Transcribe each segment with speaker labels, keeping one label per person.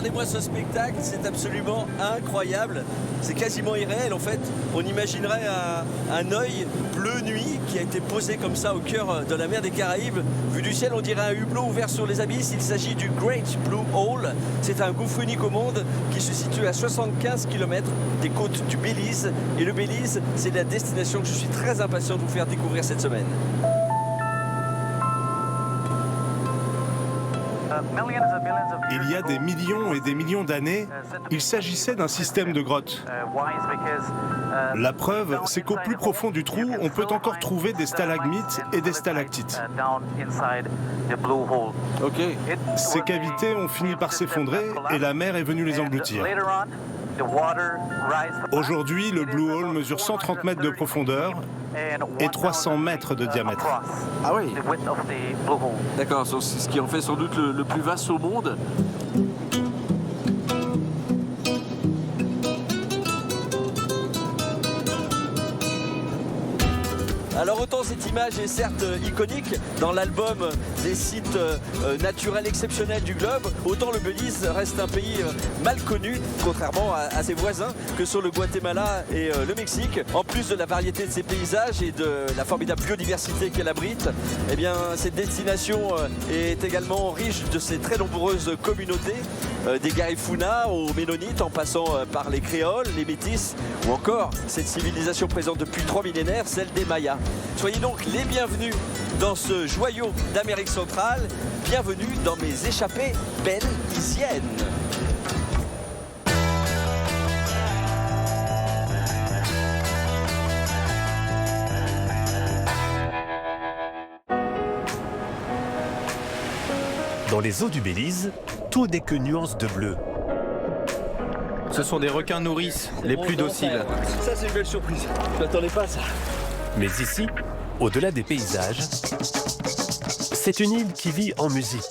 Speaker 1: regardez-moi ce spectacle, c'est absolument incroyable. C'est quasiment irréel en fait. On imaginerait un œil bleu nuit qui a été posé comme ça au cœur de la mer des Caraïbes. Vu du ciel, on dirait un hublot ouvert sur les abysses. Il s'agit du Great Blue Hole. C'est un gouffre unique au monde qui se situe à 75 km des côtes du Belize. Et le Belize, c'est la destination que je suis très impatient de vous faire découvrir cette semaine.
Speaker 2: Il y a des millions et des millions d'années, il s'agissait d'un système de grottes. La preuve, c'est qu'au plus profond du trou, on peut encore trouver des stalagmites et des stalactites. Ces cavités ont fini par s'effondrer et la mer est venue les engloutir. Aujourd'hui, le Blue Hole mesure 130 mètres de profondeur et 300 mètres de diamètre.
Speaker 1: Ah oui. D'accord, c'est ce qui en fait sans doute le plus vaste au monde. Alors autant cette image est certes iconique dans l'album des sites naturels exceptionnels du globe, autant le Belize reste un pays mal connu, contrairement à ses voisins que sont le Guatemala et le Mexique. En plus de la variété de ses paysages et de la formidable biodiversité qu'elle abrite, eh bien, cette destination est également riche de ses très nombreuses communautés, des Garifuna aux Ménonites en passant par les Créoles, les Métis ou encore cette civilisation présente depuis 3 millénaires, celle des Mayas. Soyez donc les bienvenus dans ce joyau d'Amérique centrale. Bienvenue dans mes échappées bélisiennes.
Speaker 3: Dans les eaux du Belize, tout n'est que nuances de bleu.
Speaker 4: Ce sont des requins nourrices, les plus dociles.
Speaker 1: Ça, c'est une belle surprise. Je m'attendais pas à ça.
Speaker 3: Mais ici, au-delà des paysages, c'est une île qui vit en musique.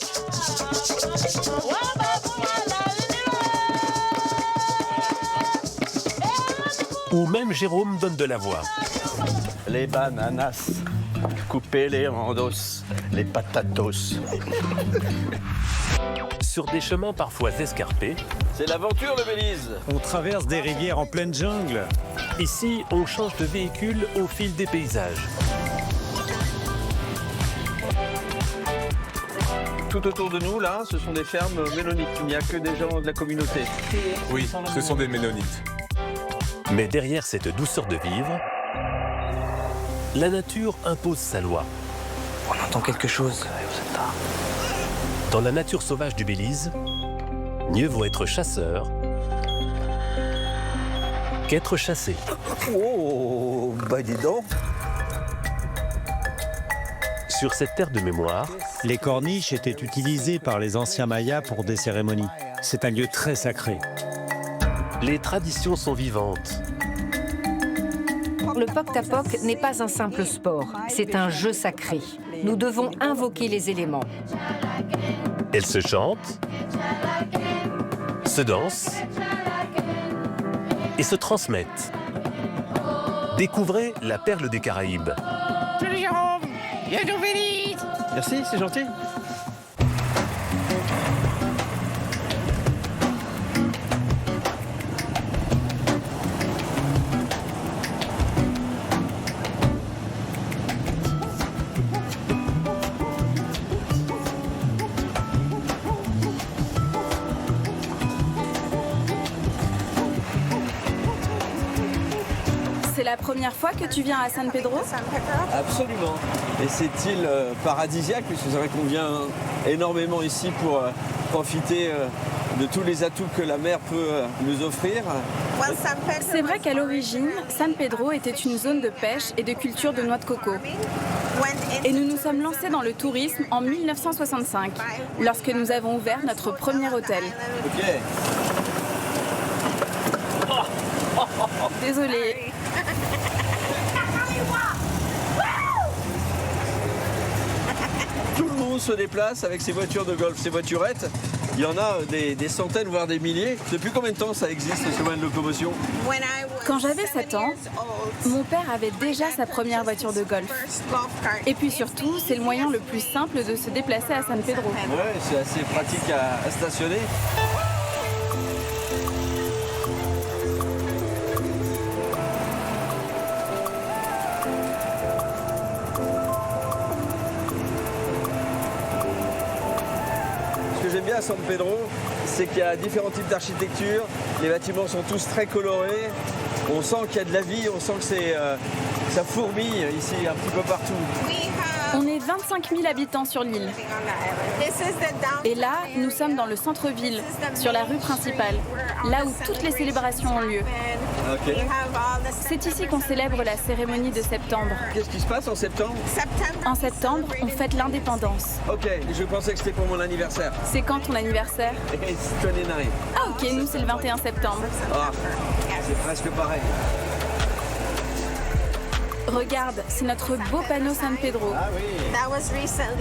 Speaker 3: Où même Jérôme donne de la voix.
Speaker 1: Les bananas, coupez-les en dos, les patatos.
Speaker 3: Sur des chemins parfois escarpés.
Speaker 1: C'est l'aventure, le Belize.
Speaker 5: On traverse des rivières en pleine jungle.
Speaker 3: Ici, on change de véhicule au fil des paysages.
Speaker 4: Tout autour de nous, là, ce sont des fermes ménonites. Il n'y a que des gens de la communauté.
Speaker 6: Oui, ce sont des ménonites.
Speaker 3: Mais derrière cette douceur de vivre, la nature impose sa loi.
Speaker 4: On entend quelque chose.
Speaker 3: Dans la nature sauvage du Belize, mieux vaut être chasseur qu'être chassé.
Speaker 1: Oh, bah dis donc.
Speaker 3: Sur cette terre de mémoire,
Speaker 5: Les corniches étaient utilisées par les anciens Mayas pour des cérémonies. C'est un lieu très sacré.
Speaker 3: les traditions sont vivantes.
Speaker 7: Le Poctapoc n'est pas un simple sport, c'est un jeu sacré. Nous devons invoquer les éléments.
Speaker 3: Elles se chantent, se dansent et se transmettent. Découvrez la perle des Caraïbes.
Speaker 8: Salut Jérôme, bienvenue au Belize.
Speaker 4: Merci, c'est gentil.
Speaker 9: C'est la première fois que tu viens à San Pedro?
Speaker 1: Absolument. Et cette île paradisiaque, puisque c'est vrai qu'on vient énormément ici pour profiter de tous les atouts que la mer peut nous offrir.
Speaker 9: C'est vrai qu'à l'origine, San Pedro était une zone de pêche et de culture de noix de coco. Et nous nous sommes lancés dans le tourisme en 1965, lorsque nous avons ouvert notre premier hôtel.
Speaker 1: Ok.
Speaker 9: Désolée.
Speaker 1: Tout le monde se déplace avec ses voitures de golf, ses voiturettes. Il y en a des centaines, voire des milliers. Depuis combien de temps ça existe, ce moyen de locomotion?
Speaker 9: Quand j'avais 7 ans, mon père avait déjà sa première voiture de golf. Et puis surtout, c'est le moyen le plus simple de se déplacer à San Pedro.
Speaker 1: Ouais, c'est assez pratique à stationner. à San Pedro, c'est qu'il y a différents types d'architecture. Les bâtiments sont tous très colorés. On sent qu'il y a de la vie, on sent que ça fourmille ici un petit peu partout.
Speaker 9: On est 25 000 habitants sur l'île. Et là, nous sommes dans le centre-ville, sur la rue principale, là où toutes les célébrations ont lieu.
Speaker 1: Ok.
Speaker 9: C'est ici qu'on célèbre la cérémonie de septembre.
Speaker 1: Qu'est-ce qui se passe en septembre?
Speaker 9: En septembre, on fête l'indépendance.
Speaker 1: Ok, je pensais que c'était pour mon anniversaire.
Speaker 9: C'est quand ton anniversaire?
Speaker 1: It's 29.
Speaker 9: Ah ok, nous c'est le 21 septembre.
Speaker 1: Ah, c'est presque pareil.
Speaker 9: Regarde, c'est notre beau panneau San Pedro.
Speaker 1: Ah oui.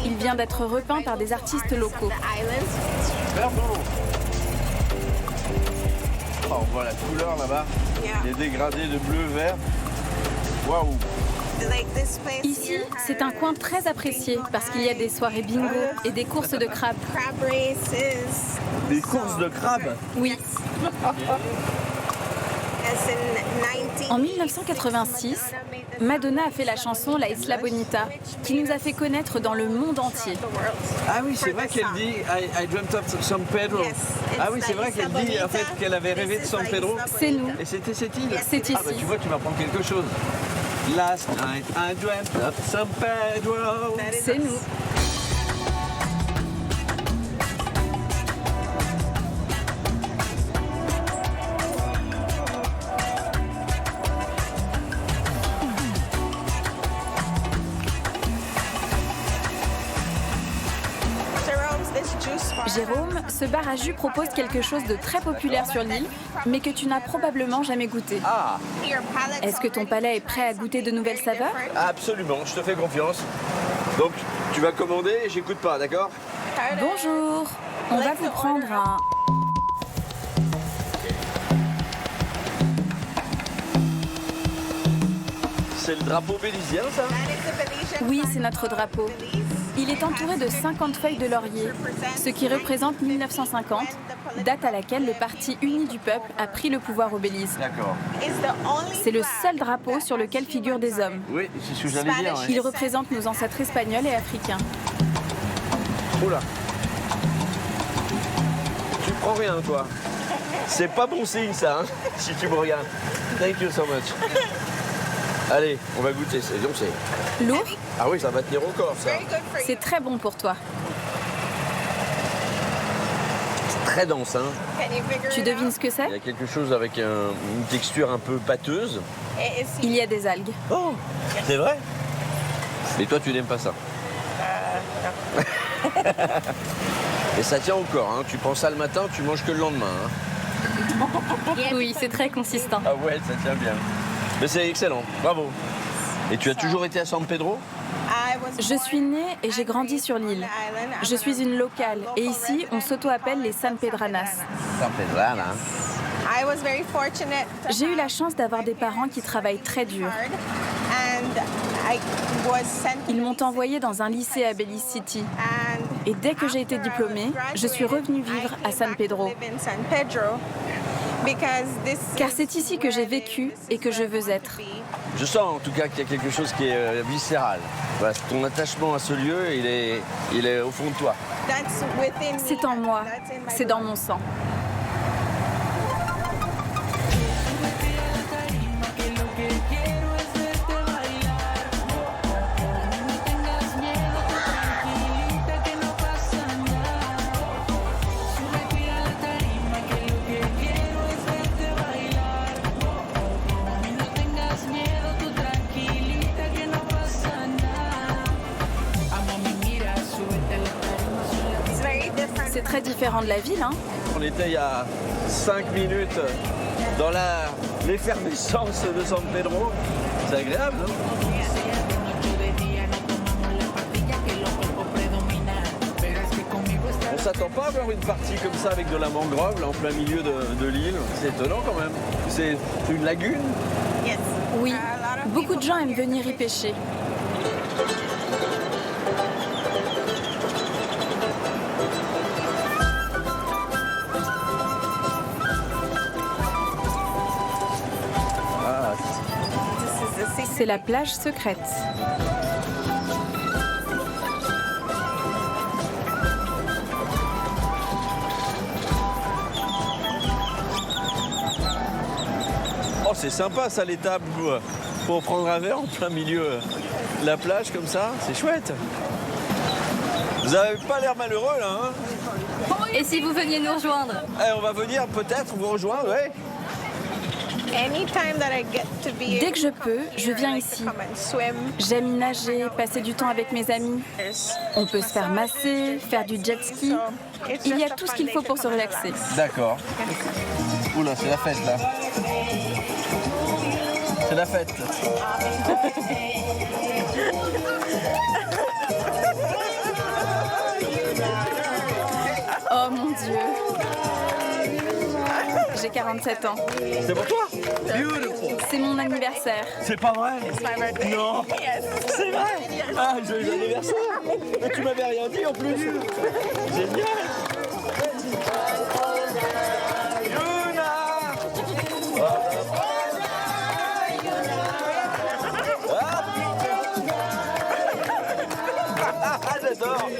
Speaker 9: Il vient d'être repeint par des artistes locaux.
Speaker 1: Super beau. Oh, on voit la couleur là-bas. Les dégradés de bleu-vert. Waouh.
Speaker 9: Ici, c'est un coin très apprécié parce qu'il y a des soirées bingo et des courses de crabes.
Speaker 1: Des courses de crabes?
Speaker 9: Oui. En 1986, Madonna a fait la chanson La Isla Bonita, qui nous a fait connaître dans le monde entier.
Speaker 1: Ah oui, c'est vrai qu'elle dit I dreamt of San Pedro. Ah oui, c'est vrai qu'elle dit en fait qu'elle avait rêvé de San Pedro.
Speaker 9: C'est nous.
Speaker 1: Et c'était cette île?
Speaker 9: C'est ici.
Speaker 1: Ah bah tu vois, tu m'apprends quelque chose. Last night I dreamt of San Pedro.
Speaker 9: C'est nous. Jérôme, ce bar à jus propose quelque chose de très populaire sur l'île, mais que tu n'as probablement jamais goûté.
Speaker 1: Ah,
Speaker 9: Est-ce que ton palais est prêt à goûter de nouvelles saveurs?
Speaker 1: absolument, je te fais confiance. Donc, tu vas commander et j'écoute pas, d'accord?
Speaker 9: Bonjour, on va vous prendre un...
Speaker 1: C'est le drapeau bélisien, ça?
Speaker 9: Oui, c'est notre drapeau. Il est entouré de 50 feuilles de laurier, ce qui représente 1950, date à laquelle le Parti uni du peuple a pris le pouvoir au Belize.
Speaker 1: D'accord.
Speaker 9: C'est le seul drapeau sur lequel figurent des hommes.
Speaker 1: Oui, c'est ce que j'allais dire. Ouais.
Speaker 9: Il représente nos ancêtres espagnols et africains.
Speaker 1: Oula. Tu prends rien, toi. C'est pas bon signe, ça, hein, si tu me regardes. Thank you so much. Allez, on va goûter, donc c'est...
Speaker 9: Lourd,
Speaker 1: Ah oui, ça va tenir au corps, ça.
Speaker 9: c'est très bon pour toi.
Speaker 1: C'est très dense, hein.
Speaker 9: Tu devines ce que
Speaker 1: Il y
Speaker 9: c'est?
Speaker 1: a quelque chose avec une texture un peu pâteuse.
Speaker 9: Il y a des algues.
Speaker 1: Oh, c'est vrai? Mais toi, tu n'aimes pas ça? Et ça tient au corps, hein. Tu prends ça le matin, tu manges que le lendemain, hein.
Speaker 9: Oui, c'est très consistant.
Speaker 1: Ah ouais, ça tient bien. Mais c'est excellent, bravo. Et tu as toujours été à San Pedro?
Speaker 9: Je suis née et j'ai grandi sur l'île. Je suis une locale et ici, on s'auto-appelle les San Pedranas.
Speaker 1: San Pedro, hein.
Speaker 9: J'ai eu la chance d'avoir des parents qui travaillent très dur. Ils m'ont envoyée dans un lycée à Belize City. Et dès que j'ai été diplômée, je suis revenue vivre à San Pedro. Car c'est ici que j'ai vécu et que je veux être.
Speaker 1: Je sens en tout cas qu'il y a quelque chose qui est viscéral. Voilà, ton attachement à ce lieu, il est au fond de toi.
Speaker 9: C'est en moi, c'est dans mon sang. C'est très différent de la ville, hein?
Speaker 1: On était il y a 5 minutes dans l'effervescence de San Pedro. C'est agréable, non? On s'attend pas à avoir une partie comme ça avec de la mangrove là, en plein milieu de l'île. C'est étonnant quand même. C'est une lagune?
Speaker 9: Oui, beaucoup de gens aiment venir y pêcher. C'est la plage secrète.
Speaker 1: c'est sympa ça, l'étape pour prendre un verre en plein milieu de la plage comme ça, c'est chouette. Vous avez pas l'air malheureux là, hein?
Speaker 10: Et si vous veniez nous rejoindre?
Speaker 1: On va venir peut-être vous rejoindre, ouais.
Speaker 9: Dès que je peux, je viens ici. J'aime nager, passer du temps avec mes amis. On peut se faire masser, faire du jet ski. Il y a tout ce qu'il faut pour se relaxer.
Speaker 1: D'accord. Oula, c'est la fête là. C'est la fête.
Speaker 9: Oh mon Dieu. J'ai 47 ans.
Speaker 1: C'est pour toi?
Speaker 9: C'est mon anniversaire.
Speaker 1: C'est pas vrai? Non. C'est vrai? Ah, joyeux anniversaire. Mais tu m'avais rien dit en plus. Génial. Yuna. Ah, j'adore.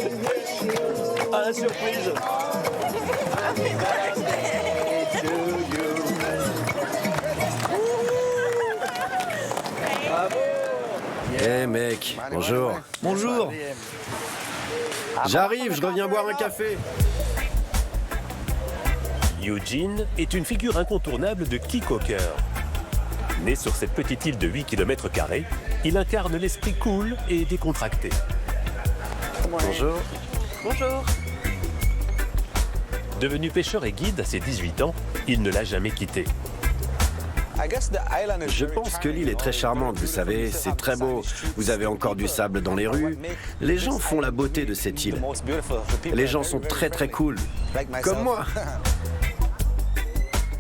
Speaker 1: Ah, la surprise.
Speaker 11: Eh mec, bonjour.
Speaker 1: Bonjour.
Speaker 11: J'arrive, je reviens boire un café.
Speaker 3: Eugene est une figure incontournable de Key Coker. Né sur cette petite île de 8 km², il incarne l'esprit cool et décontracté.
Speaker 11: Bonjour.
Speaker 4: Bonjour.
Speaker 3: Devenu pêcheur et guide à ses 18 ans, il ne l'a jamais quitté.
Speaker 11: Je pense que l'île est très charmante, vous savez, c'est très beau. Vous avez encore du sable dans les rues. Les gens font la beauté de cette île. Les gens sont très très cool, comme moi.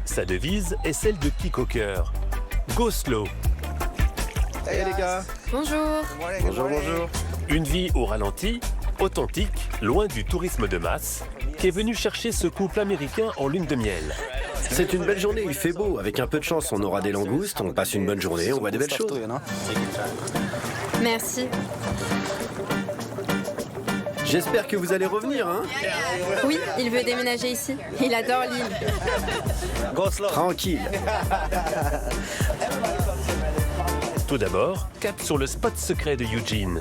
Speaker 3: Sa devise est celle de Key Coker. Go slow.
Speaker 11: Hey les gars.
Speaker 10: Bonjour.
Speaker 11: Bonjour, bonjour.
Speaker 3: Une vie au ralenti, authentique, loin du tourisme de masse, qui est venu chercher ce couple américain en lune de miel.
Speaker 11: C'est une belle journée, il fait beau. Avec un peu de chance, on aura des langoustes, on passe une bonne journée, on voit des belles choses.
Speaker 10: Merci.
Speaker 11: J'espère que vous allez revenir, hein?
Speaker 10: Oui, il veut déménager ici. Il adore l'île.
Speaker 11: Tranquille.
Speaker 3: Tout d'abord, cap sur le spot secret de Eugene,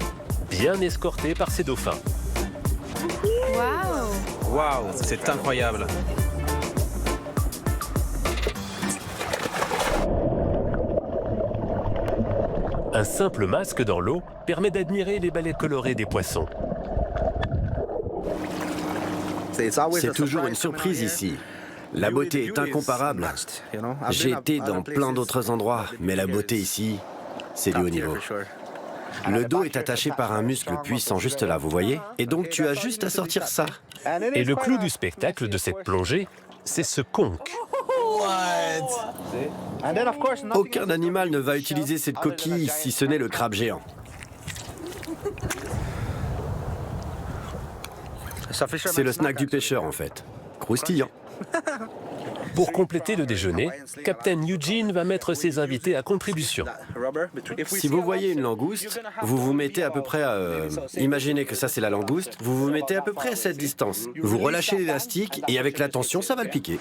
Speaker 3: bien escorté par ses dauphins.
Speaker 10: Waouh!
Speaker 4: Waouh, c'est incroyable.
Speaker 3: Un simple masque dans l'eau permet d'admirer les balais colorés des poissons.
Speaker 11: C'est toujours une surprise ici. La beauté est incomparable. J'ai été dans plein d'autres endroits, mais la beauté ici, c'est du haut niveau. Le dos est attaché par un muscle puissant juste là, vous voyez? Et donc tu as juste à sortir ça.
Speaker 3: Et le clou du spectacle de cette plongée, c'est ce conque.
Speaker 11: Aucun animal ne va utiliser cette coquille si ce n'est le crabe géant. C'est le snack du pêcheur en fait. Croustillant.
Speaker 3: Pour compléter le déjeuner, Captain Eugene va mettre ses invités à contribution.
Speaker 11: Si vous voyez une langouste, vous vous mettez à peu près à... imaginez que ça c'est la langouste, vous vous mettez à peu près à cette distance. Vous relâchez l'élastique et avec la tension, ça va le piquer.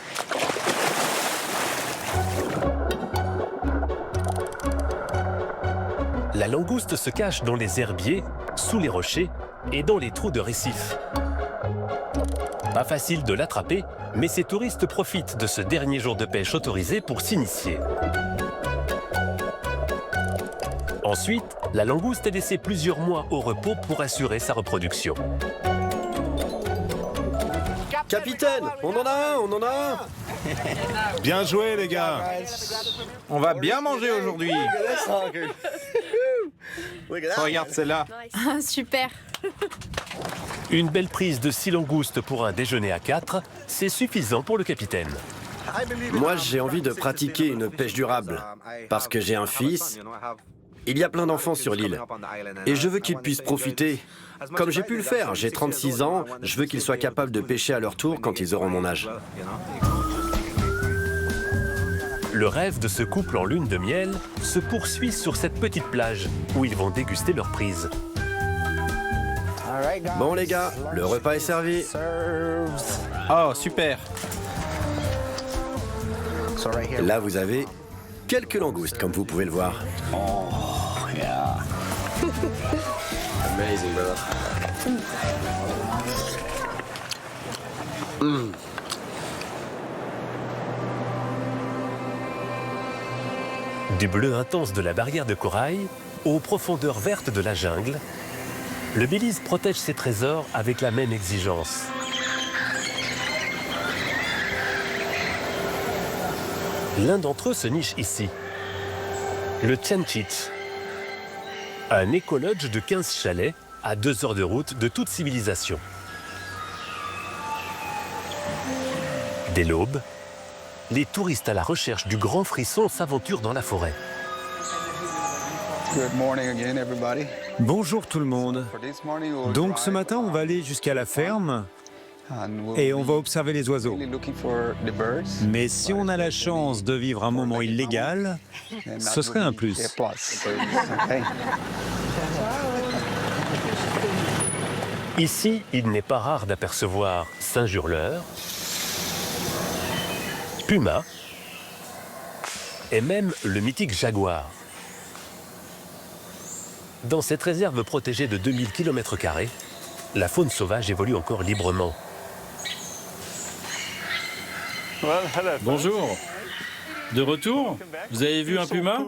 Speaker 3: La langouste se cache dans les herbiers, sous les rochers et dans les trous de récifs. Pas facile de l'attraper, mais ces touristes profitent de ce dernier jour de pêche autorisé pour s'initier. Ensuite, la langouste est laissée plusieurs mois au repos pour assurer sa reproduction.
Speaker 11: Capitaine, on en a un.
Speaker 2: Bien joué, les gars.
Speaker 4: On va bien manger aujourd'hui. Regarde celle-là.
Speaker 10: Ah, super.
Speaker 3: Une belle prise de 6 langoustes pour un déjeuner à 4, c'est suffisant pour le capitaine.
Speaker 11: Moi, j'ai envie de pratiquer une pêche durable. Parce que j'ai un fils. Il y a plein d'enfants sur l'île. Et je veux qu'ils puissent profiter. Comme j'ai pu le faire, j'ai 36 ans, je veux qu'ils soient capables de pêcher à leur tour quand ils auront mon âge.
Speaker 3: Le rêve de ce couple en lune de miel se poursuit sur cette petite plage où ils vont déguster leur prise.
Speaker 11: Bon les gars, le repas est servi.
Speaker 4: Oh, super.
Speaker 11: Là vous avez quelques langoustes, comme vous pouvez le voir. Amazing, brother.
Speaker 3: Du bleu intense de la barrière de corail aux profondeurs vertes de la jungle, le Belize protège ses trésors avec la même exigence. L'un d'entre eux se niche ici, le Tianchich, un écolodge de 15 chalets à 2 heures de route de toute civilisation. Dès l'aube, les touristes à la recherche du grand frisson s'aventurent dans la forêt.
Speaker 5: Bonjour tout le monde. Donc ce matin, on va aller jusqu'à la ferme et on va observer les oiseaux. Mais si on a la chance de vivre un moment illégal, ce serait un plus.
Speaker 3: Ici, il n'est pas rare d'apercevoir singe hurleur, puma et même le mythique jaguar. Dans cette réserve protégée de 2000 km², la faune sauvage évolue encore librement.
Speaker 12: Bonjour. De retour? Vous avez vu un puma?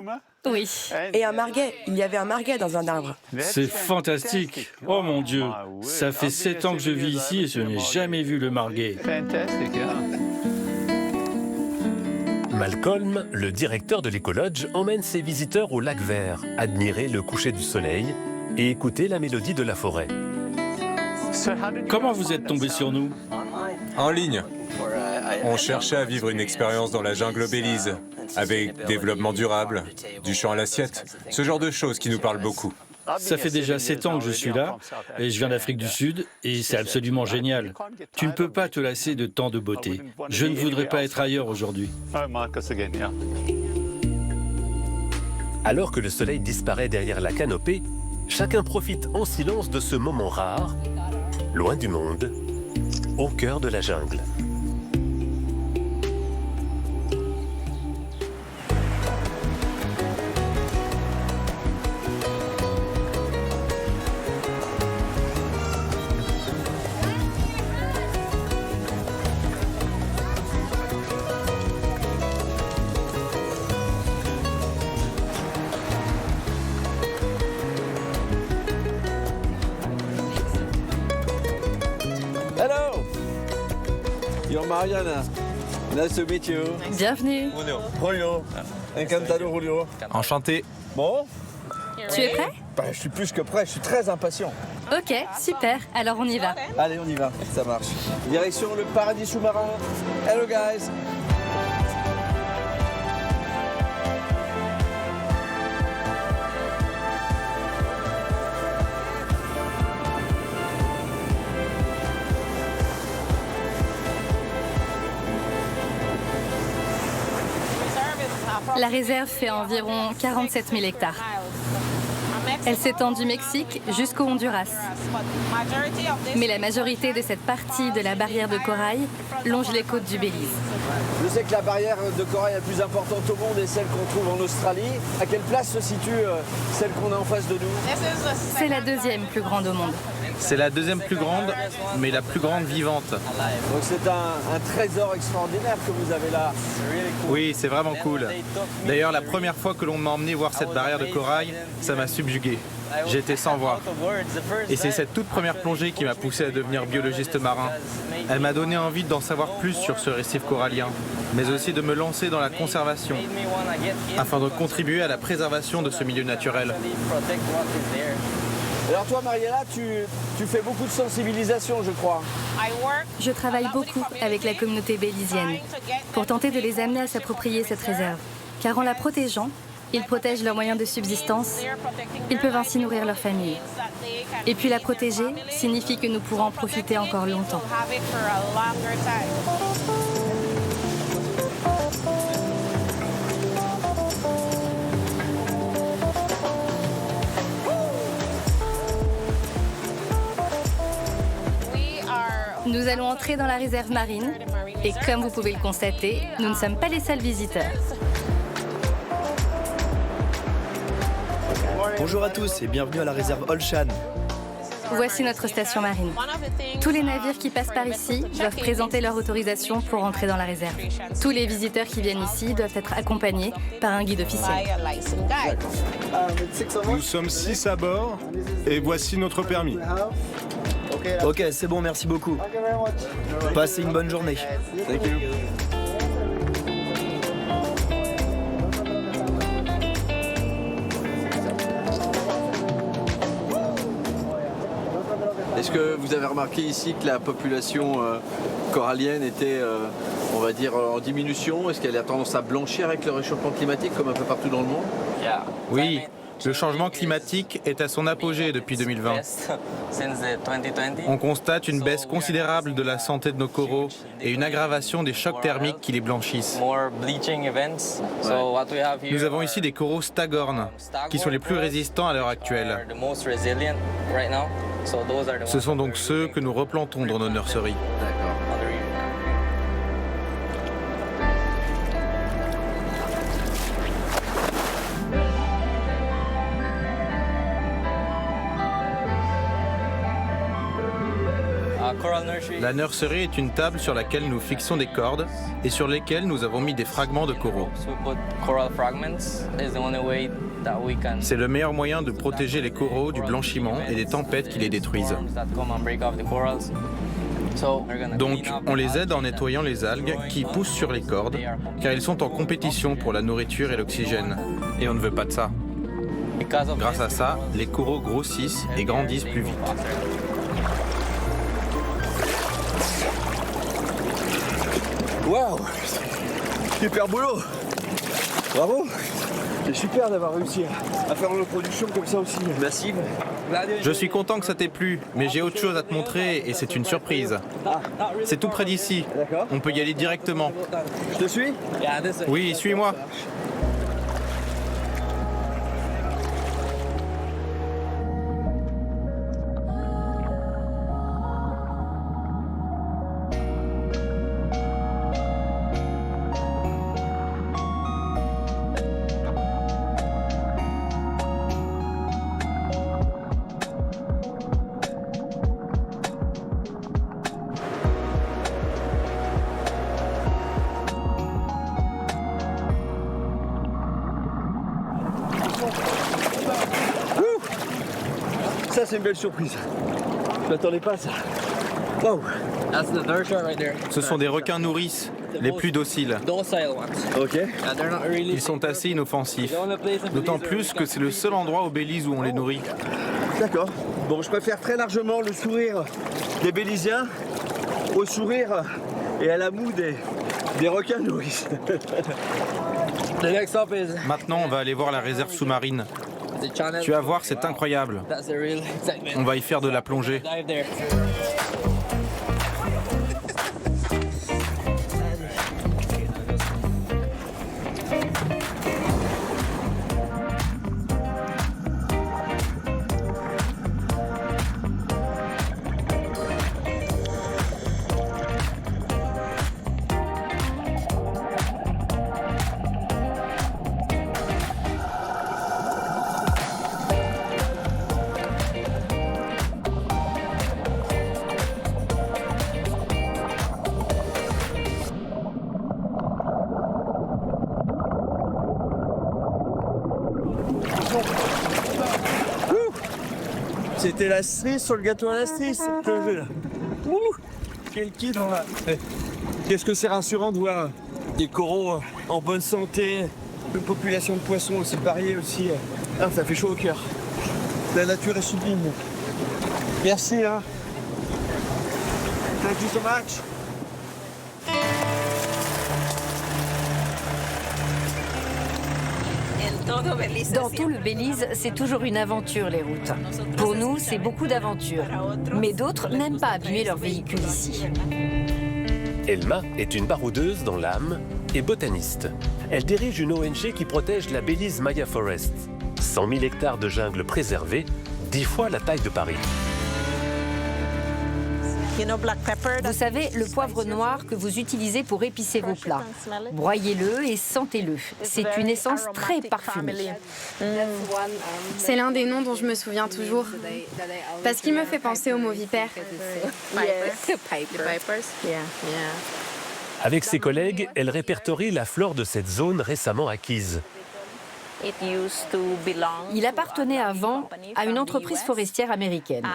Speaker 10: Oui.
Speaker 13: Et un marguet. Il y avait un marguet dans un arbre.
Speaker 12: C'est fantastique. Oh mon Dieu. Ça fait 7 ans que je vis ici et je n'ai jamais vu le marguet.
Speaker 3: Malcolm, le directeur de l'écolodge, emmène ses visiteurs au lac vert, admirer le coucher du soleil et écouter la mélodie de la forêt.
Speaker 12: Comment vous êtes tombé sur nous?
Speaker 6: En ligne. On cherchait à vivre une expérience dans la jungle Belize, avec développement durable, du champ à l'assiette, ce genre de choses qui nous parlent beaucoup.
Speaker 12: Ça fait déjà 7 ans que je suis là, et je viens d'Afrique du Sud, et c'est absolument génial. Tu ne peux pas te lasser de tant de beauté. Je ne voudrais pas être ailleurs aujourd'hui.
Speaker 3: Alors que le soleil disparaît derrière la canopée, chacun profite en silence de ce moment rare, loin du monde, au cœur de la jungle.
Speaker 1: Mariana, nice to meet you.
Speaker 10: Bienvenue.
Speaker 1: Julio, encantado Julio.
Speaker 6: Enchanté.
Speaker 1: Bon?
Speaker 10: Tu es prêt?
Speaker 1: Je suis plus que prêt, je suis très impatient.
Speaker 10: Ok, super. Alors on y va.
Speaker 1: Allez, on y va, ça marche. Direction le paradis sous-marin. Hello guys.
Speaker 10: La réserve fait environ 47 000 hectares. Elle s'étend du Mexique jusqu'au Honduras. Mais la majorité de cette partie de la barrière de corail longe les côtes du Belize.
Speaker 1: Je sais que la barrière de corail la plus importante au monde est celle qu'on trouve en Australie. À quelle place se situe celle qu'on a en face de nous?
Speaker 10: C'est la deuxième plus grande au monde.
Speaker 4: C'est la deuxième plus grande, mais la plus grande vivante.
Speaker 1: Donc c'est un trésor extraordinaire que vous avez là.
Speaker 4: Oui, c'est vraiment cool. D'ailleurs, la première fois que l'on m'a emmené voir cette barrière de corail, ça m'a subjugué. J'étais sans voix. Et c'est cette toute première plongée qui m'a poussé à devenir biologiste marin. Elle m'a donné envie d'en savoir plus sur ce récif corallien, mais aussi de me lancer dans la conservation, afin de contribuer à la préservation de ce milieu naturel.
Speaker 1: Alors toi, Mariella, tu fais beaucoup de sensibilisation, je crois.
Speaker 10: Je travaille beaucoup avec la communauté bélisienne pour tenter de les amener à s'approprier cette réserve. Car en la protégeant, ils protègent leurs moyens de subsistance. Ils peuvent ainsi nourrir leur famille. Et puis la protéger signifie que nous pourrons en profiter encore longtemps. Nous allons entrer dans la réserve marine et comme vous pouvez le constater, nous ne sommes pas les seuls visiteurs.
Speaker 14: Bonjour à tous et bienvenue à la réserve Olshan.
Speaker 10: Voici notre station marine. Tous les navires qui passent par ici doivent présenter leur autorisation pour entrer dans la réserve. Tous les visiteurs qui viennent ici doivent être accompagnés par un guide officiel.
Speaker 2: Nous sommes 6 à bord et voici notre permis.
Speaker 14: Ok, c'est bon, merci beaucoup. Passez une bonne journée.
Speaker 1: Est-ce que vous avez remarqué ici que la population corallienne était, on va dire, en diminution? Est-ce qu'elle a tendance à blanchir avec le réchauffement climatique comme un peu partout dans le monde?
Speaker 4: Oui, le changement climatique est à son apogée depuis 2020. On constate une baisse considérable de la santé de nos coraux et une aggravation des chocs thermiques qui les blanchissent. Nous avons ici des coraux staghorn, qui sont les plus résistants à l'heure actuelle. Ce sont donc ceux que nous replantons dans nos nurseries. La nurserie est une table sur laquelle nous fixons des cordes et sur lesquelles nous avons mis des fragments de coraux. C'est le meilleur moyen de protéger les coraux du blanchiment et des tempêtes qui les détruisent. Donc, on les aide en nettoyant les algues qui poussent sur les cordes, car ils sont en compétition pour la nourriture et l'oxygène. Et on ne veut pas de ça. Grâce à ça, les coraux grossissent et grandissent plus vite.
Speaker 15: Waouh! Super boulot! Bravo! C'est super d'avoir réussi à faire une production comme ça aussi massive.
Speaker 4: Je suis content que ça t'ait plu, mais j'ai autre chose à te montrer et c'est une surprise. C'est tout près d'ici. On peut y aller directement.
Speaker 15: Je te suis?
Speaker 4: Oui, suis-moi.
Speaker 15: Ça, c'est une belle surprise. Je m'attendais pas à ça. Wow.
Speaker 4: Ce sont des requins nourrices, les plus dociles.
Speaker 15: Ok.
Speaker 4: Ils sont assez inoffensifs. D'autant plus que c'est le seul endroit au Belize où on les nourrit.
Speaker 15: D'accord. Bon, je préfère très largement le sourire des Bélysiens au sourire et à la moue des requins nourrices.
Speaker 4: Maintenant, on va aller voir la réserve sous-marine. Tu vas voir, c'est incroyable. On va y faire de la plongée.
Speaker 15: C'était la cerise sur le gâteau à la cerise, cette plongée là. Quel kiff! Qu'est-ce que c'est rassurant de voir des coraux en bonne santé, une population de poissons aussi variée aussi. Ah, ça fait chaud au cœur. La nature est sublime. Merci. Hein. Thank you so much.
Speaker 7: Dans tout le Belize, c'est toujours une aventure, les routes. Pour nous, c'est beaucoup d'aventures. Mais d'autres n'aiment pas abîmer leur véhicule ici.
Speaker 3: Elma est une baroudeuse dans l'âme et botaniste. Elle dirige une ONG qui protège la Belize Maya Forest. 100 000 hectares de jungle préservés, 10 fois la taille de Paris.
Speaker 7: Vous savez, le poivre noir que vous utilisez pour épicer vos plats. Broyez-le et sentez-le. C'est une essence très parfumée.
Speaker 10: C'est l'un des noms dont je me souviens toujours, parce qu'il me fait penser au mot vipère.
Speaker 3: Avec ses collègues, elle répertorie la flore de cette zone récemment acquise.
Speaker 7: Il appartenait avant à une entreprise forestière américaine.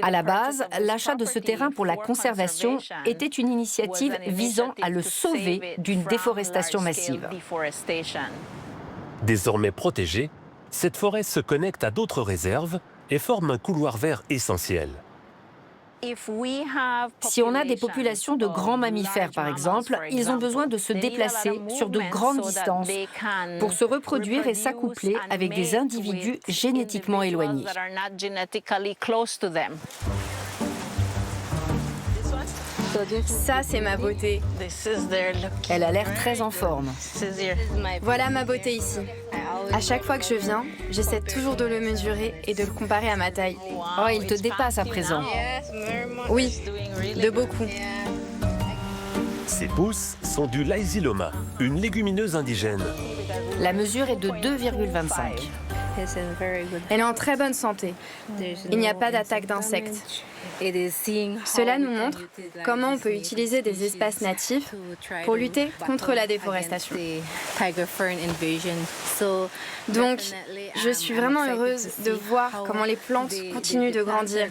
Speaker 7: À la base, l'achat de ce terrain pour la conservation était une initiative visant à le sauver d'une déforestation massive.
Speaker 3: Désormais protégée, cette forêt se connecte à d'autres réserves et forme un couloir vert essentiel.
Speaker 7: Si on a des populations de grands mammifères, par exemple, ils ont besoin de se déplacer sur de grandes distances pour se reproduire et s'accoupler avec des individus génétiquement éloignés.
Speaker 10: Ça, c'est ma beauté.
Speaker 7: Elle a l'air très en forme.
Speaker 10: Voilà ma beauté ici. À chaque fois que je viens, j'essaie toujours de le mesurer et de le comparer à ma taille.
Speaker 7: Oh, il te dépasse à présent.
Speaker 10: Oui, de beaucoup.
Speaker 3: Ces pousses sont du Lysiloma, une légumineuse indigène.
Speaker 7: La mesure est de 2,25.
Speaker 10: Elle est en très bonne santé. Il n'y a pas d'attaque d'insectes. Cela nous montre comment on peut utiliser des espaces natifs pour lutter contre la déforestation. Donc, je suis vraiment heureuse de voir comment les plantes continuent de grandir.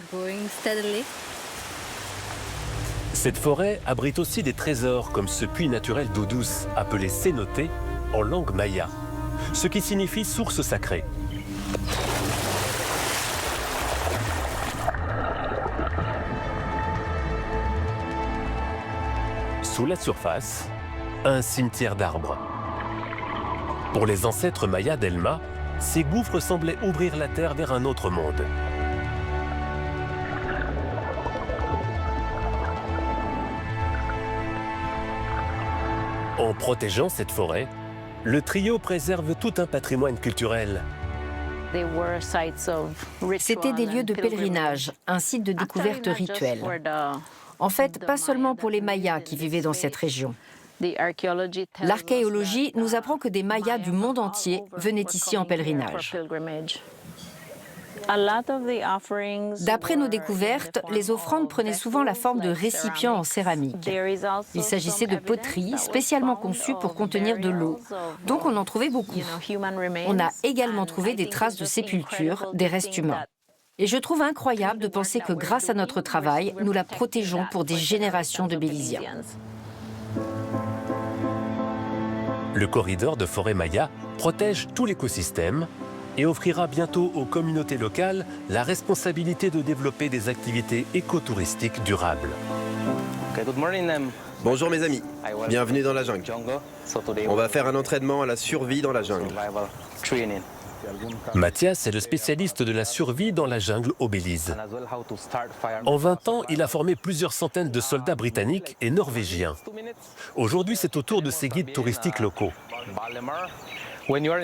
Speaker 3: Cette forêt abrite aussi des trésors comme ce puits naturel d'eau douce, appelé cénoté en langue maya, ce qui signifie source sacrée. Sous la surface, un cimetière d'arbres. Pour les ancêtres mayas d'Elma, ces gouffres semblaient ouvrir la terre vers un autre monde. En protégeant cette forêt, le trio préserve tout un patrimoine culturel.
Speaker 7: C'était des lieux de pèlerinage, un site de découverte rituelle. En fait, pas seulement pour les Mayas qui vivaient dans cette région. L'archéologie nous apprend que des Mayas du monde entier venaient ici en pèlerinage. D'après nos découvertes, les offrandes prenaient souvent la forme de récipients en céramique. Il s'agissait de poteries spécialement conçues pour contenir de l'eau, donc on en trouvait beaucoup. On a également trouvé des traces de sépultures, des restes humains. Et je trouve incroyable de penser que grâce à notre travail, nous la protégeons pour des générations de Bélysiens.
Speaker 3: Le corridor de forêt maya protège tout l'écosystème et offrira bientôt aux communautés locales la responsabilité de développer des activités écotouristiques durables.
Speaker 11: Bonjour mes amis, bienvenue dans la jungle. On va faire un entraînement à la survie dans la jungle.
Speaker 3: Mathias est le spécialiste de la survie dans la jungle au Belize. En 20 ans, il a formé plusieurs centaines de soldats britanniques et norvégiens. Aujourd'hui, c'est au tour de ses guides touristiques locaux.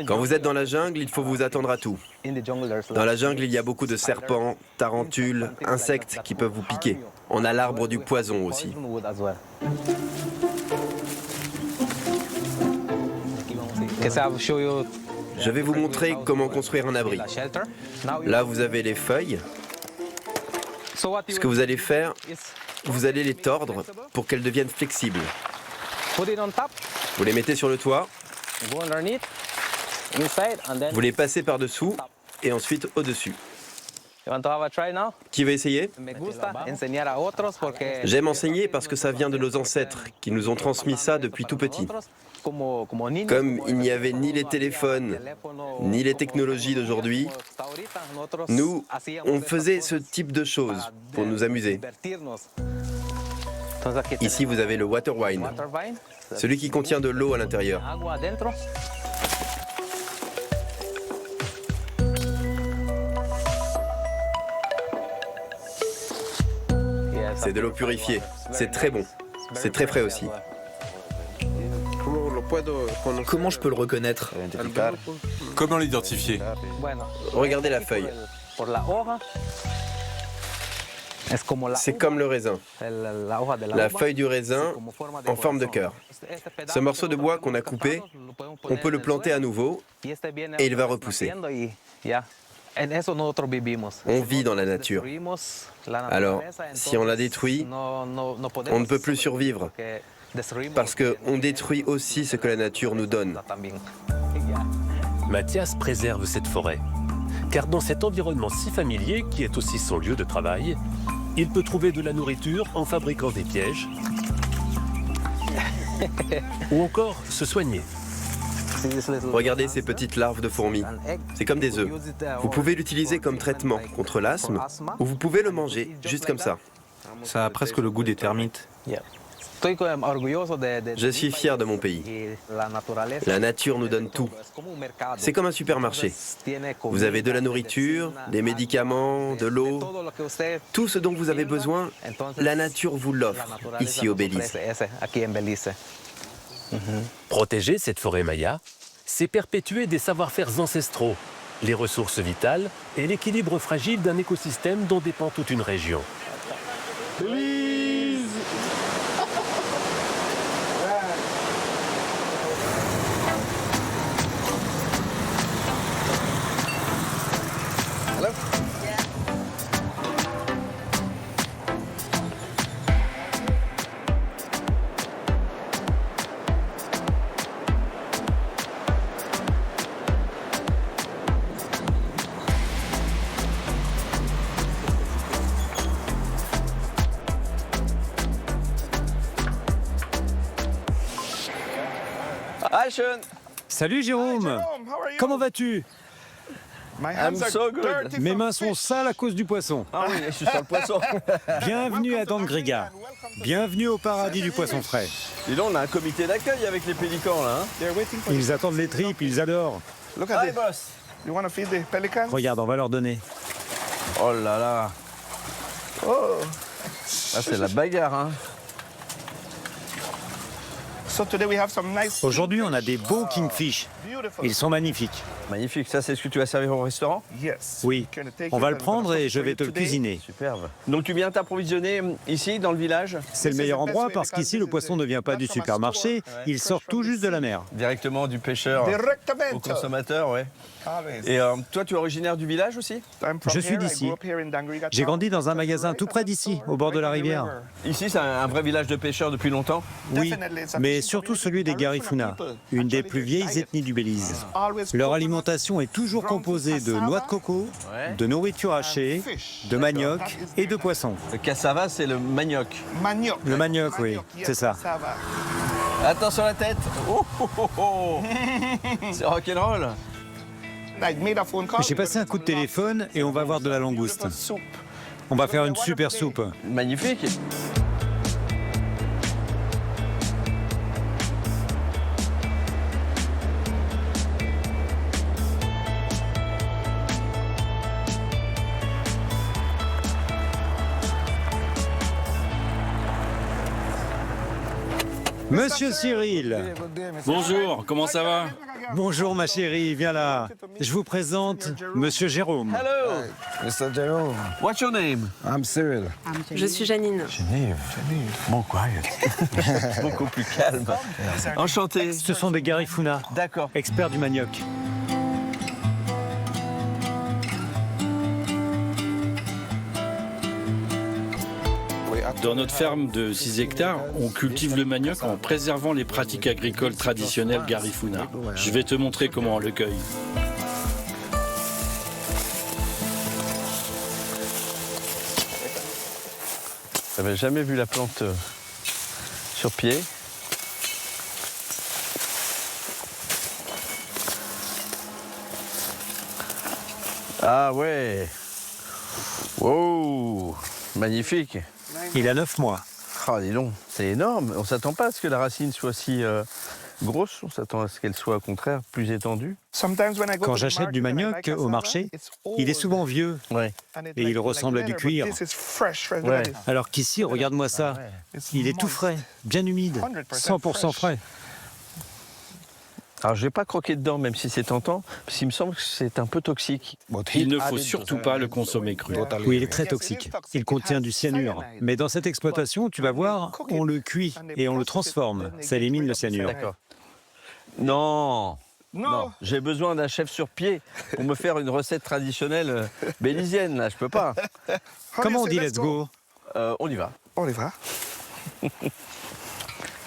Speaker 11: Quand vous êtes dans la jungle, il faut vous attendre à tout. Dans la jungle, il y a beaucoup de serpents, tarentules, insectes qui peuvent vous piquer. On a l'arbre du poison aussi. Je vais vous montrer comment construire un abri. Là, vous avez les feuilles. Ce que vous allez faire, vous allez les tordre pour qu'elles deviennent flexibles. Vous les mettez sur le toit. Vous les passez par-dessous et ensuite au-dessus. Qui veut essayer? J'aime enseigner parce que ça vient de nos ancêtres qui nous ont transmis ça depuis tout petit. Comme il n'y avait ni les téléphones, ni les technologies d'aujourd'hui, nous, on faisait ce type de choses pour nous amuser. Ici, vous avez le water wine, celui qui contient de l'eau à l'intérieur. C'est de l'eau purifiée. C'est très bon. C'est très frais aussi.
Speaker 14: Comment je peux le reconnaître?
Speaker 6: Comment l'identifier?
Speaker 11: Regardez la feuille. C'est comme le raisin. La feuille du raisin en forme de cœur. Ce morceau de bois qu'on a coupé, on peut le planter à nouveau et il va repousser. On vit dans la nature. Alors, si on la détruit, on ne peut plus survivre parce qu'on détruit aussi ce que la nature nous donne.
Speaker 3: Mathias préserve cette forêt, car dans cet environnement si familier, qui est aussi son lieu de travail, il peut trouver de la nourriture en fabriquant des pièges ou encore se soigner.
Speaker 11: Regardez ces petites larves de fourmis. C'est comme des œufs. Vous pouvez l'utiliser comme traitement contre l'asthme ou vous pouvez le manger juste comme ça.
Speaker 4: Ça a presque le goût des termites.
Speaker 11: Je suis fier de mon pays. La nature nous donne tout. C'est comme un supermarché. Vous avez de la nourriture, des médicaments, de l'eau. Tout ce dont vous avez besoin, la nature vous l'offre ici au Belize.
Speaker 3: Protéger cette forêt maya, c'est perpétuer des savoir-faire ancestraux, les ressources vitales et l'équilibre fragile d'un écosystème dont dépend toute une région.
Speaker 5: Salut Jérôme, comment vas-tu?
Speaker 1: I'm so good.
Speaker 5: Mes mains sont sales à cause du poisson.
Speaker 1: Ah oui, je suis sur le poisson.
Speaker 5: Bienvenue à Dangriga. Bienvenue au paradis du poisson frais.
Speaker 1: Dis donc, on a un comité d'accueil avec les pélicans là.
Speaker 5: Ils attendent les tripes, ils adorent.
Speaker 1: Hi boss.
Speaker 5: Regarde, on va leur donner.
Speaker 1: Oh là là. Oh. Ah, c'est la bagarre hein.
Speaker 5: Aujourd'hui, on a des beaux kingfish. Ils sont magnifiques.
Speaker 1: Magnifique, ça c'est ce que tu vas servir au restaurant?
Speaker 5: Oui, on va le prendre et je vais te le cuisiner.
Speaker 1: Superbe. Donc tu viens t'approvisionner ici, dans le village?
Speaker 5: C'est le meilleur endroit parce qu'ici, le poisson ne vient pas du supermarché, il sort tout juste de la mer.
Speaker 1: Directement du pêcheur au consommateur, ouais. Et toi, tu es originaire du village aussi?
Speaker 5: Je suis d'ici. J'ai grandi dans un magasin tout près d'ici, au bord de la rivière.
Speaker 1: Ici, c'est un vrai village de pêcheurs depuis longtemps?
Speaker 5: Oui, mais surtout celui des Garifuna, une des plus vieilles ethnies du Belize. Leur alimentation est toujours composée de noix de coco, de nourriture hachée, de manioc et de poisson.
Speaker 1: Le cassava, c'est le manioc.
Speaker 5: Le manioc, oui, c'est ça.
Speaker 1: Attention à la tête. Oh, oh, oh, oh. C'est rock'n'roll.
Speaker 5: J'ai passé un coup de téléphone et on va voir de la langouste. On va faire une super soupe.
Speaker 1: Magnifique.
Speaker 5: Monsieur Cyril.
Speaker 12: Bonjour, comment ça va?
Speaker 5: Bonjour ma chérie, viens là. Je vous présente Monsieur Jérôme.
Speaker 1: Hello.
Speaker 16: Mr. Jerome.
Speaker 1: What's your name?
Speaker 16: I'm Cyril.
Speaker 17: Je suis Janine.
Speaker 16: Genève. More quiet.
Speaker 1: Beaucoup plus calme. Enchanté.
Speaker 5: Ce sont des Garifuna.
Speaker 1: D'accord.
Speaker 5: Experts du manioc.
Speaker 12: Dans notre ferme de 6 hectares, on cultive le manioc en préservant les pratiques agricoles traditionnelles Garifuna. Je vais te montrer comment on le cueille.
Speaker 1: J'avais jamais vu la plante sur pied. Ah ouais. Wow. Magnifique.
Speaker 5: Il a 9 mois.
Speaker 1: Ah, dis donc, c'est énorme. On ne s'attend pas à ce que la racine soit si grosse. On s'attend à ce qu'elle soit, au contraire, plus étendue.
Speaker 5: Quand j'achète du manioc au marché, il est souvent vieux.
Speaker 1: Ouais.
Speaker 5: Et il ressemble à du cuir.
Speaker 1: Ouais.
Speaker 5: Alors qu'ici, regarde-moi ça. Il est tout frais, bien humide, 100% frais.
Speaker 1: Alors je vais pas croquer dedans, même si c'est tentant, parce qu'il me semble que c'est un peu toxique.
Speaker 12: Il ne faut surtout pas le consommer cru.
Speaker 5: Oui, il est très toxique. Il contient du cyanure. Mais dans cette exploitation, tu vas voir, on le cuit et on le transforme. Ça élimine le cyanure.
Speaker 1: D'accord. Non, j'ai besoin d'un chef sur pied pour me faire une recette traditionnelle bélisienne, là, je peux pas.
Speaker 5: Comment on dit let's go?
Speaker 1: On y va.
Speaker 16: On y va.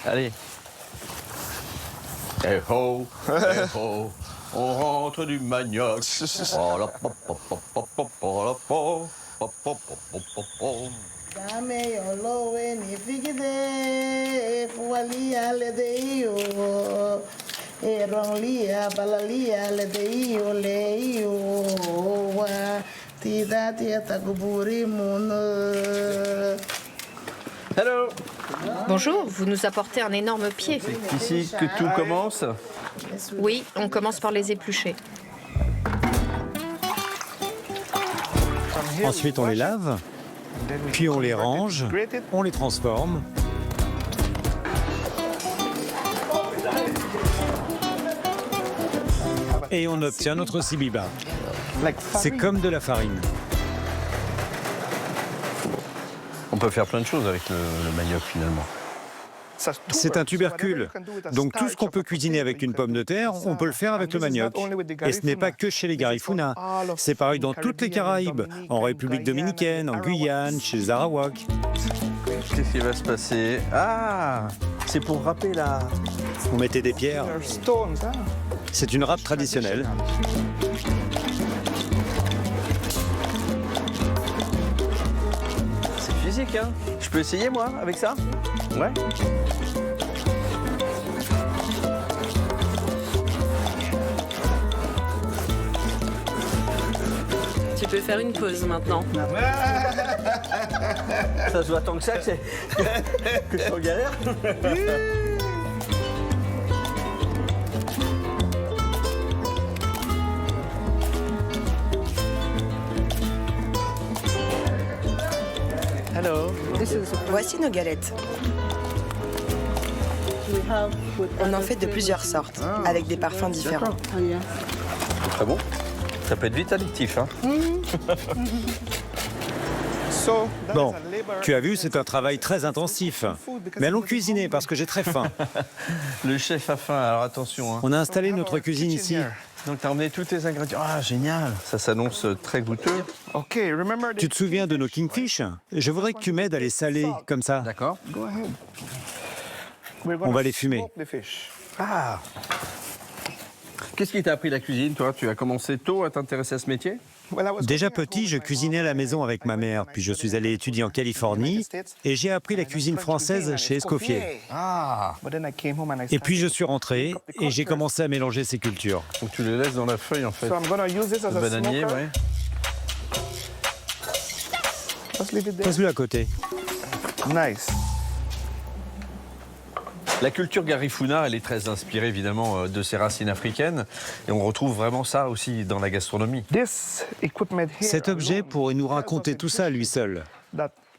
Speaker 1: Allez. Eh ho, on rentre du manioc. Hello.
Speaker 7: Bonjour, vous nous apportez un énorme pied.
Speaker 1: C'est ici que tout commence.
Speaker 7: Oui, on commence par les éplucher.
Speaker 5: Ensuite, on les lave, puis on les range, on les transforme. Et on obtient notre sibiba. C'est comme de la farine.
Speaker 1: On peut faire plein de choses avec le manioc finalement.
Speaker 5: C'est un tubercule. Donc tout ce qu'on peut cuisiner avec une pomme de terre, on peut le faire avec le manioc. Et ce n'est pas que chez les Garifuna. C'est pareil dans toutes les Caraïbes, en République dominicaine, en Guyane, chez les Arawaks.
Speaker 1: Qu'est-ce qui va se passer? Ah, c'est pour râper là.
Speaker 5: On mettait des pierres. C'est une râpe traditionnelle.
Speaker 1: C'est physique, hein? Je peux essayer moi avec ça? Ouais.
Speaker 17: Tu peux faire une pause maintenant.
Speaker 1: Ça se voit tant que ça que je suis en galère.
Speaker 13: Hello. Voici nos galettes. On en fait de plusieurs sortes, avec des parfums différents.
Speaker 1: C'est très bon. Ça peut être vite addictif, hein.
Speaker 5: Bon, tu as vu, c'est un travail très intensif. Mais allons cuisiner parce que j'ai très faim.
Speaker 1: Le chef a faim, alors attention. Hein.
Speaker 5: On a installé notre cuisine ici.
Speaker 1: Donc tu as emmené tous tes ingrédients. Ah, génial. Ça s'annonce très goûteux.
Speaker 5: Tu te souviens de nos kingfish? Je voudrais que tu m'aides à les saler comme ça.
Speaker 1: D'accord.
Speaker 5: On va les fumer.
Speaker 1: Ah. Qu'est-ce qui t'a appris la cuisine, toi? Tu as commencé tôt à t'intéresser à ce métier?
Speaker 5: Déjà petit, je cuisinais à la maison avec ma mère, puis je suis allé étudier en Californie et j'ai appris la cuisine française chez Escoffier.
Speaker 1: Ah.
Speaker 5: Et puis je suis rentré et j'ai commencé à mélanger ces cultures.
Speaker 1: Donc tu les laisses dans la feuille en fait. Le bananier, ouais.
Speaker 5: Passe-le à côté.
Speaker 16: Nice.
Speaker 1: La culture Garifuna, elle est très inspirée évidemment de ses racines africaines et on retrouve vraiment ça aussi dans la gastronomie.
Speaker 5: Cet objet pourrait nous raconter tout ça à lui seul.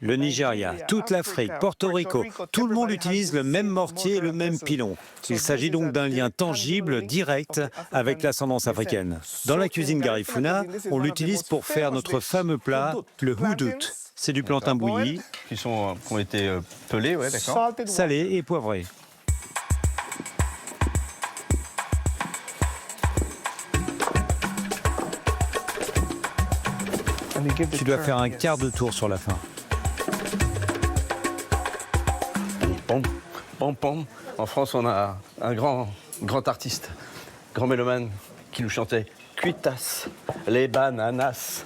Speaker 5: Le Nigeria, toute l'Afrique, Porto Rico, tout le monde utilise le même mortier et le même pilon. Il s'agit donc d'un lien tangible, direct, avec l'ascendance africaine. Dans la cuisine Garifuna, on l'utilise pour faire notre fameux plat, le houdout. C'est du plantain bouilli,
Speaker 1: qui ont été pelés, ouais, d'accord.
Speaker 5: Salé et poivré. Tu dois faire un quart de tour sur la fin.
Speaker 1: Pom, pom, pom. En France, on a un grand artiste, grand mélomane, qui nous chantait « Cuitas, les bananas,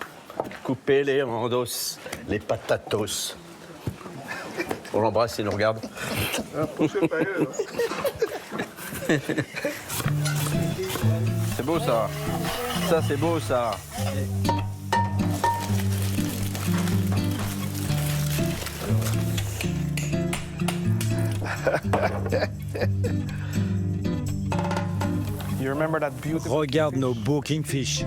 Speaker 1: coupez les endos, les patatos ». On l'embrasse et il nous regarde. C'est beau ça. Ça c'est beau ça.
Speaker 5: Regarde nos beaux kingfish.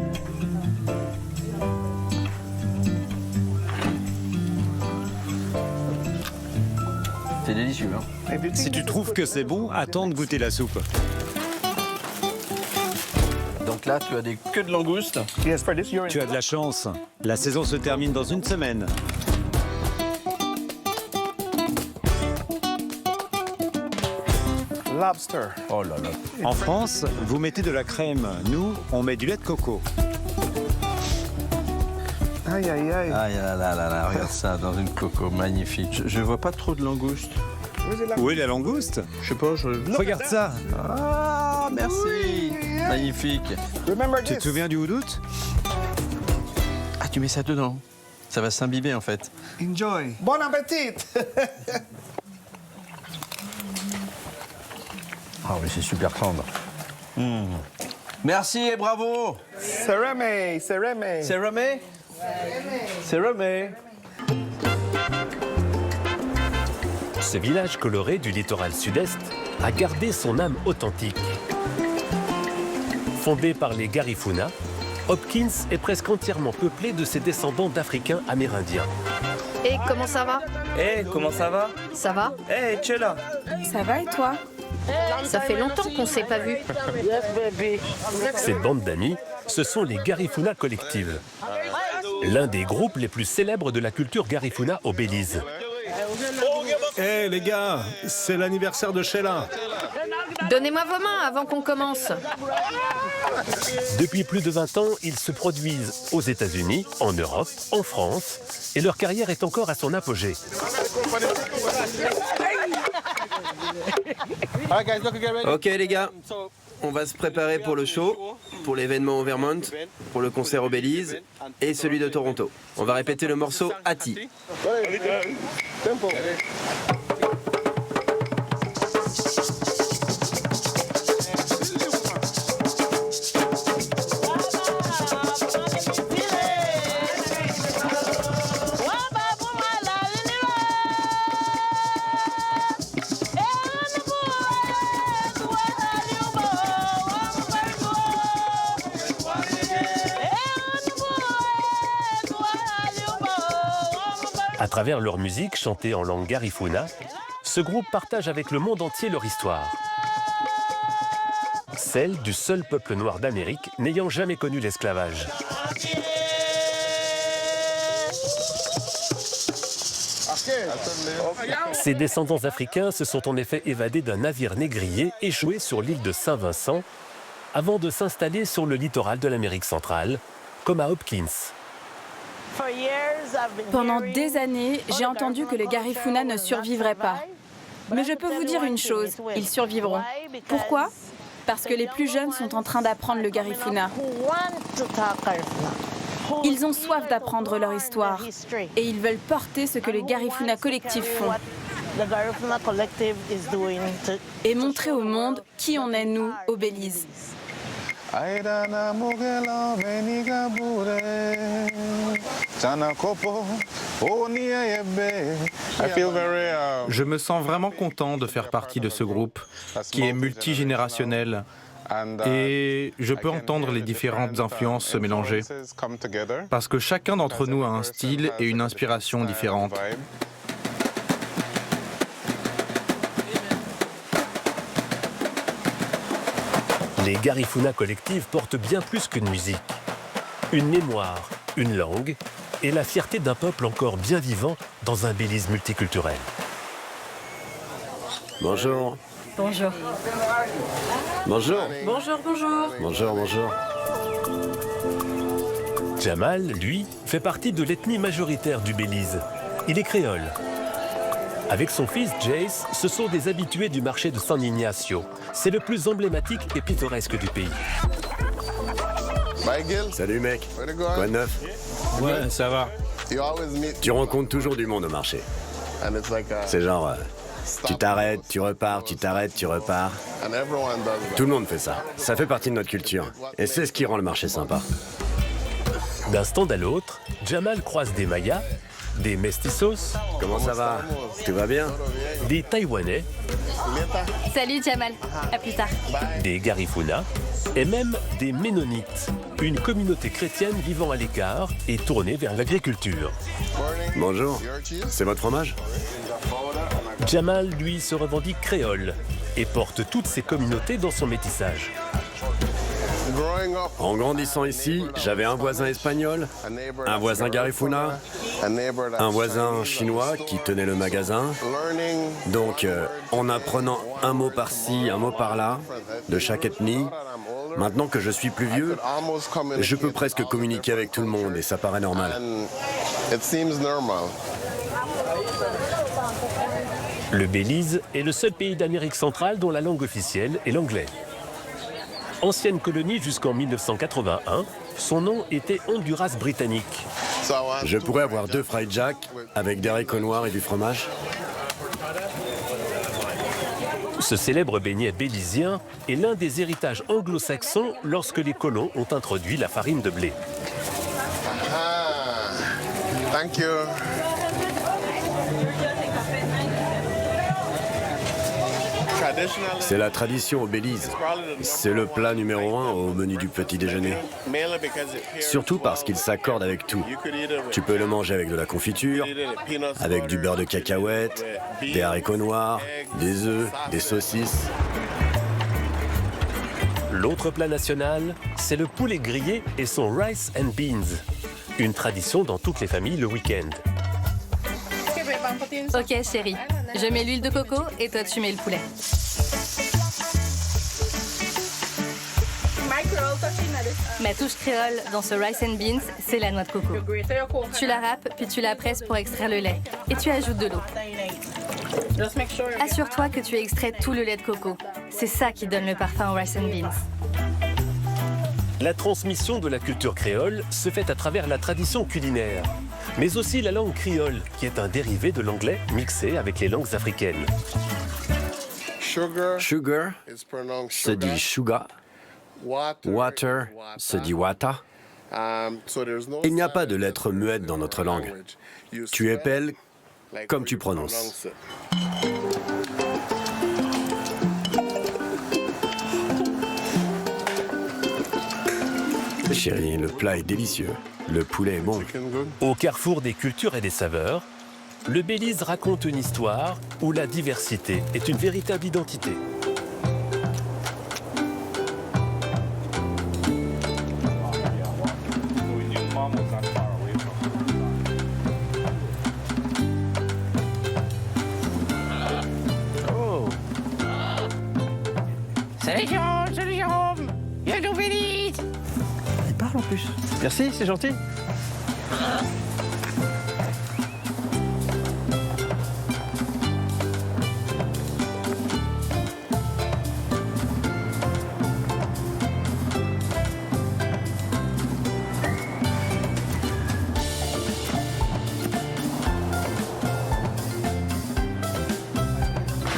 Speaker 1: C'est délicieux, hein?
Speaker 5: Si tu trouves que c'est bon, attends de goûter la soupe.
Speaker 1: Donc là, tu as des queues de langoustes.
Speaker 5: Tu as de la chance. La saison se termine dans une semaine.
Speaker 16: Lobster.
Speaker 1: Oh là là.
Speaker 5: En France, vous mettez de la crème. Nous, on met du lait de coco.
Speaker 16: Aïe, aïe, aïe.
Speaker 1: Aïe là là là là, regarde ça, dans une coco, magnifique. Je vois pas trop de langoustes.
Speaker 5: Où est la langouste?
Speaker 1: Je sais pas,
Speaker 5: Regarde ça.
Speaker 1: Ah, merci. Magnifique.
Speaker 5: Tu te souviens du houdoute?
Speaker 1: Ah, tu mets ça dedans. Ça va s'imbiber en fait.
Speaker 16: Enjoy. Bon appétit.
Speaker 1: Ah oui, c'est super tendre. Merci et bravo.
Speaker 16: C'est Remé, c'est Remé.
Speaker 1: C'est Remé? C'est Remé.
Speaker 3: Ce village coloré du littoral sud-est a gardé son âme authentique. Fondé par les Garifuna, Hopkins est presque entièrement peuplé de ses descendants d'Africains amérindiens.
Speaker 7: Et comment ça va?
Speaker 14: Comment ça va?
Speaker 7: Ça va?
Speaker 14: Tu es là?
Speaker 9: Ça va et toi?
Speaker 7: Ça fait longtemps qu'on s'est pas vus.
Speaker 3: Cette bande d'amis, ce sont les Garifuna Collective, l'un des groupes les plus célèbres de la culture Garifuna au Belize.
Speaker 2: Hé les gars, c'est l'anniversaire de Sheila.
Speaker 7: Donnez-moi vos mains avant qu'on commence.
Speaker 3: Depuis plus de 20 ans, ils se produisent aux États-Unis, en Europe, en France, et leur carrière est encore à son apogée.
Speaker 11: Ok les gars, on va se préparer pour le show, pour l'événement au Vermont, pour le concert au Belize et celui de Toronto. On va répéter le morceau Hattie.
Speaker 3: À travers leur musique chantée en langue Garifuna, ce groupe partage avec le monde entier leur histoire. Celle du seul peuple noir d'Amérique n'ayant jamais connu l'esclavage. Ces descendants africains se sont en effet évadés d'un navire négrier échoué sur l'île de Saint-Vincent avant de s'installer sur le littoral de l'Amérique centrale, comme à Hopkins.
Speaker 9: Pendant des années, j'ai entendu que les Garifuna ne survivraient pas. Mais je peux vous dire une chose, ils survivront. Pourquoi? Parce que les plus jeunes sont en train d'apprendre le Garifuna. Ils ont soif d'apprendre leur histoire et ils veulent porter ce que les Garifuna Collective font. Et montrer au monde qui on est, nous, au Belize.
Speaker 4: Je me sens vraiment content de faire partie de ce groupe qui est multigénérationnel et je peux entendre les différentes influences se mélanger parce que chacun d'entre nous a un style et une inspiration différentes.
Speaker 3: Les Garifuna Collective portent bien plus qu'une musique. Une mémoire, une langue et la fierté d'un peuple encore bien vivant dans un Belize multiculturel.
Speaker 11: Bonjour.
Speaker 10: Bonjour.
Speaker 11: Bonjour.
Speaker 17: Bonjour, bonjour.
Speaker 11: Bonjour, bonjour.
Speaker 3: Jamal, lui, fait partie de l'ethnie majoritaire du Belize. Il est créole. Avec son fils Jace, ce sont des habitués du marché de San Ignacio. C'est le plus emblématique et pittoresque du pays.
Speaker 11: Salut mec. Quoi de neuf?
Speaker 12: Ouais, ça va.
Speaker 11: Tu rencontres toujours du monde au marché. C'est genre, tu t'arrêtes, tu repars, tu t'arrêtes, tu repars. Tout le monde fait ça. Ça fait partie de notre culture. Et c'est ce qui rend le marché sympa.
Speaker 3: D'un stand à l'autre, Jamal croise des Mayas, des Mestizos.
Speaker 11: Comment ça va? Tout va bien?
Speaker 3: Des Taïwanais.
Speaker 10: Salut Jamal, à plus tard.
Speaker 3: Des Garifuna et même des Ménonites, une communauté chrétienne vivant à l'écart et tournée vers l'agriculture.
Speaker 11: Bonjour, c'est votre fromage?
Speaker 3: Jamal, lui, se revendique créole et porte toutes ces communautés dans son métissage.
Speaker 11: En grandissant ici, j'avais un voisin espagnol, un voisin Garifuna, un voisin chinois qui tenait le magasin. Donc, en apprenant un mot par-ci, un mot par-là, de chaque ethnie, maintenant que je suis plus vieux, je peux presque communiquer avec tout le monde et ça paraît normal.
Speaker 3: Le Belize est le seul pays d'Amérique centrale dont la langue officielle est l'anglais. Ancienne colonie jusqu'en 1981, son nom était Honduras britannique.
Speaker 11: Je pourrais avoir 2 fried jack avec des haricots noirs et du fromage.
Speaker 3: Ce célèbre beignet bélisien est l'un des héritages anglo-saxons lorsque les colons ont introduit la farine de blé.
Speaker 16: Thank you.
Speaker 11: C'est la tradition au Belize. C'est le plat numéro 1 au menu du petit déjeuner. Surtout parce qu'il s'accorde avec tout. Tu peux le manger avec de la confiture, avec du beurre de cacahuète, des haricots noirs, des œufs, des saucisses.
Speaker 3: L'autre plat national, c'est le poulet grillé et son rice and beans. Une tradition dans toutes les familles le week-end.
Speaker 10: Ok chérie, je mets l'huile de coco et toi tu mets le poulet. Ma touche créole dans ce rice and beans, c'est la noix de coco. Tu la râpes, puis tu la presses pour extraire le lait. Et tu ajoutes de l'eau. Assure-toi que tu extrais tout le lait de coco. C'est ça qui donne le parfum au rice and beans.
Speaker 3: La transmission de la culture créole se fait à travers la tradition culinaire, mais aussi la langue créole, qui est un dérivé de l'anglais mixé avec les langues africaines.
Speaker 11: Sugar se dit sugar. Water se dit wata. Il n'y a pas de lettre muette dans notre langue. Tu épelles comme tu prononces. Chérie, le plat est délicieux. Le poulet est bon.
Speaker 3: Au carrefour des cultures et des saveurs, le Belize raconte une histoire où la diversité est une véritable identité.
Speaker 8: Salut Jérôme, bienvenue au Belize.
Speaker 1: Il parle en plus. Merci, c'est gentil.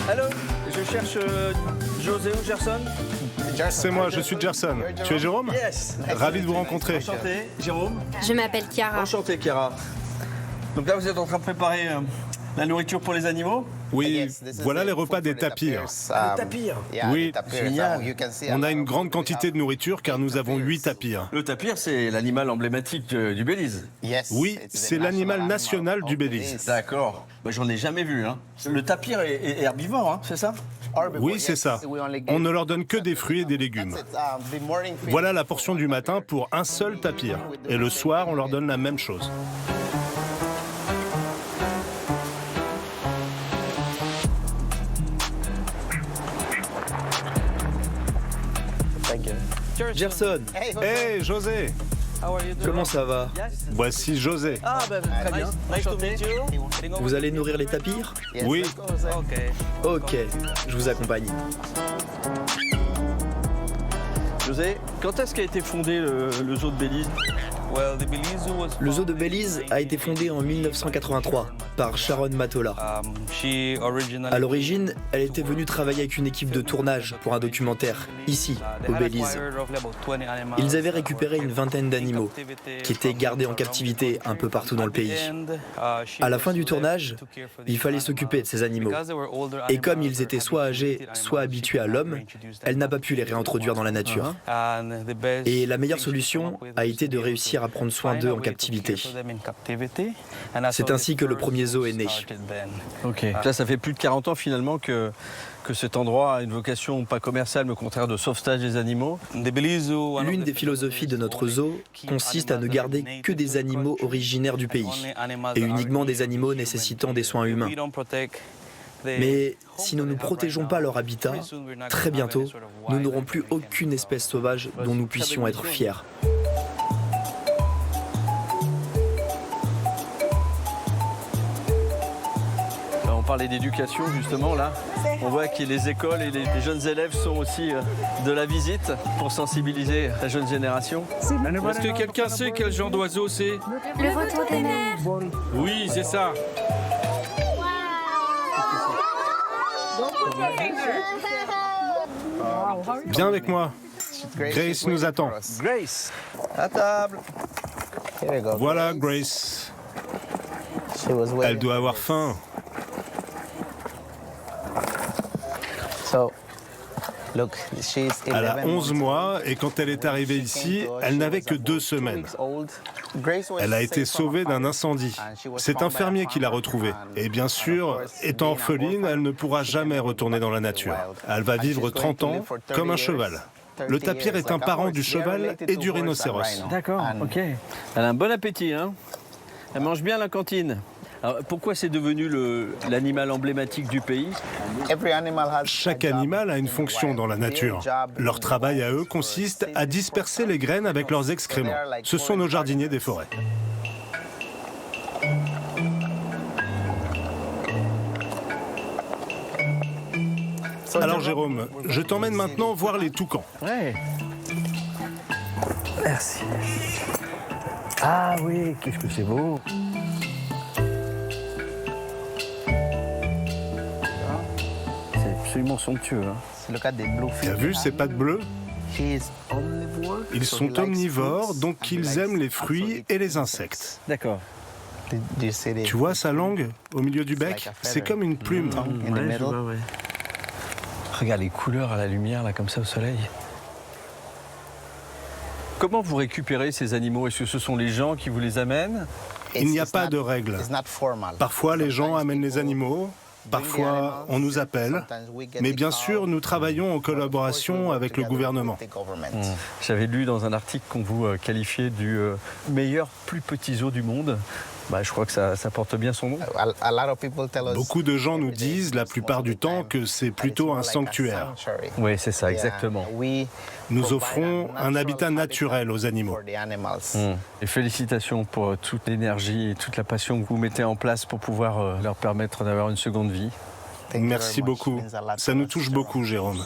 Speaker 1: Allô, je cherche José ou Gerson.
Speaker 2: C'est moi, je suis Gerson. Tu es Jérôme?
Speaker 1: Yes.
Speaker 2: Ravi de vous rencontrer.
Speaker 1: Enchanté, Jérôme.
Speaker 10: Je m'appelle Chiara.
Speaker 1: Enchanté, Chiara. Donc là, vous êtes en train de préparer la nourriture pour les animaux?
Speaker 2: Oui, voilà les repas des tapirs.
Speaker 1: Les tapirs?
Speaker 2: Oui,
Speaker 1: Génial.
Speaker 2: on a une grande quantité de nourriture car nous avons 8 tapirs.
Speaker 1: Le tapir, c'est l'animal emblématique du Belize.
Speaker 2: Oui, c'est l'animal national du Belize.
Speaker 1: D'accord. Bah, j'en ai jamais vu. Hein. Le tapir est herbivore, hein, c'est ça?
Speaker 2: Oui, c'est ça. On ne leur donne que des fruits et des légumes. Voilà la portion du matin pour un seul tapir. Et le soir, on leur donne la même chose.
Speaker 14: Gerson.
Speaker 2: Hey, José.
Speaker 14: Comment ça va?
Speaker 2: Voici José.
Speaker 1: Ah, bah, très bien.
Speaker 14: Vous allez nourrir les tapirs?
Speaker 2: Oui.
Speaker 14: Ok, je vous accompagne.
Speaker 1: José, quand est-ce qu'a été fondé le zoo de Belize?
Speaker 14: Le zoo de Belize a été fondé en 1983 par Sharon Matola. À l'origine, elle était venue travailler avec une équipe de tournage pour un documentaire, ici, au Belize. Ils avaient récupéré une vingtaine d'animaux qui étaient gardés en captivité un peu partout dans le pays. À la fin du tournage, il fallait s'occuper de ces animaux. Et comme ils étaient soit âgés, soit habitués à l'homme, elle n'a pas pu les réintroduire dans la nature. Et la meilleure solution a été de réussir à prendre soin d'eux en captivité. C'est ainsi que le premier Liaison est née.
Speaker 1: Ok. Là, ça fait plus de 40 ans finalement que cet endroit a une vocation pas commerciale, mais au contraire de sauvetage des animaux.
Speaker 14: L'une des philosophies de notre zoo consiste à ne garder que des animaux originaires du pays et uniquement des animaux nécessitant des soins humains. Mais si nous ne protégeons pas leur habitat, très bientôt, nous n'aurons plus aucune espèce sauvage dont nous puissions être fiers.
Speaker 1: On parlait d'éducation justement là. On voit que les écoles et les jeunes élèves sont aussi de la visite pour sensibiliser la jeune génération.
Speaker 12: Est-ce que quelqu'un sait quel genre d'oiseau c'est?
Speaker 10: Le vautour des mers.
Speaker 12: Oui, c'est ça.
Speaker 2: Viens avec moi. Grace nous attend.
Speaker 1: Grace,
Speaker 16: à table.
Speaker 2: Voilà Grace. Elle doit avoir faim. Elle a 11 mois et quand elle est arrivée ici, elle n'avait que 2 semaines. Elle a été sauvée d'un incendie. C'est un fermier qui l'a retrouvée. Et bien sûr, étant orpheline, elle ne pourra jamais retourner dans la nature. Elle va vivre 30 ans comme un cheval. Le tapir est un parent du cheval et du rhinocéros.
Speaker 1: D'accord, ok. Elle a un bon appétit, hein. Elle mange bien à la cantine. Alors, pourquoi c'est devenu l'animal emblématique du pays?
Speaker 2: Chaque animal a une fonction dans la nature. Leur travail à eux consiste à disperser les graines avec leurs excréments. Ce sont nos jardiniers des forêts. Alors Jérôme, je t'emmène maintenant voir les toucans.
Speaker 1: Ouais. Merci. Ah oui, qu'est-ce que c'est beau. Absolument somptueux. Hein.
Speaker 2: Tu as vu ces pattes bleues? Ils sont omnivores, donc ils aiment les fruits et les insectes.
Speaker 1: D'accord.
Speaker 2: Tu vois sa langue au milieu du bec? C'est comme une plume.
Speaker 1: Ouais, je vois, ouais. Regarde les couleurs à la lumière, là, comme ça, au soleil. Comment vous récupérez ces animaux? Est-ce que ce sont les gens qui vous les amènent?
Speaker 2: Il n'y a pas de règle. Parfois, les gens amènent les animaux. Parfois, on nous appelle, mais bien sûr, nous travaillons en collaboration avec le gouvernement.
Speaker 1: J'avais lu dans un article qu'on vous qualifiait du meilleur plus petit zoo du monde. Bah, je crois que ça porte bien son nom.
Speaker 2: Beaucoup de gens nous disent, la plupart du temps, que c'est plutôt un sanctuaire.
Speaker 1: Oui, c'est ça, exactement.
Speaker 2: Nous offrons un habitat naturel aux animaux.
Speaker 1: Et félicitations pour toute l'énergie et toute la passion que vous mettez en place pour pouvoir leur permettre d'avoir une seconde vie.
Speaker 2: Merci beaucoup. Ça nous touche beaucoup, Jérôme.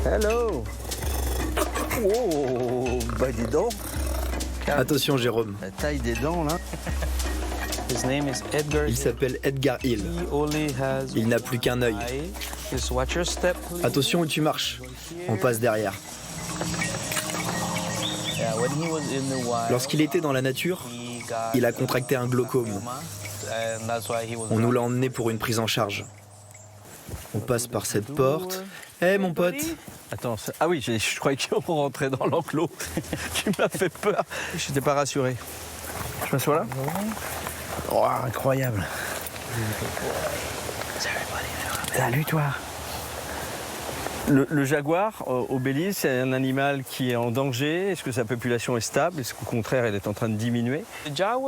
Speaker 1: Hello. Oh, bah dis donc.
Speaker 14: Attention Jérôme.
Speaker 1: La taille des dents là.
Speaker 14: Il s'appelle Edgar Hill. Il n'a plus qu'un œil. Attention où tu marches. On passe derrière. Lorsqu'il était dans la nature, il a contracté un glaucome. On nous l'a emmené pour une prise en charge. On passe par cette porte. Hé mon pote.
Speaker 1: Attends, ah oui, je croyais qu'on rentrait dans l'enclos. Tu m'as fait peur. Je n'étais pas rassuré. Je m'assois là. Oh, incroyable. Salut toi. Le jaguar au Belize, c'est un animal qui est en danger. Est-ce que sa population est stable? Est-ce qu'au contraire, elle est en train de diminuer?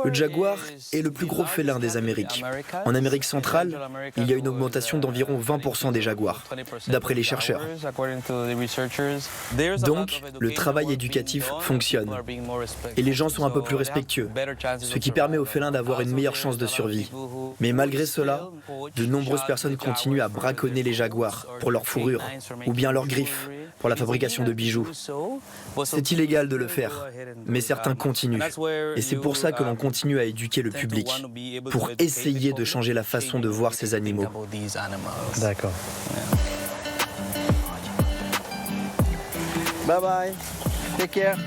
Speaker 14: Le jaguar est le plus gros félin des Amériques. En Amérique centrale, il y a une augmentation d'environ 20% des jaguars, d'après les chercheurs. Donc, le travail éducatif fonctionne. Et les gens sont un peu plus respectueux, ce qui permet aux félins d'avoir une meilleure chance de survie. Mais malgré cela, de nombreuses personnes continuent à braconner les jaguars pour leur fourrure, ou bien leurs griffes pour la fabrication de bijoux. C'est illégal de le faire, mais certains continuent. Et c'est pour ça que l'on continue à éduquer le public, pour essayer de changer la façon de voir ces animaux.
Speaker 1: D'accord. Bye bye. Take care.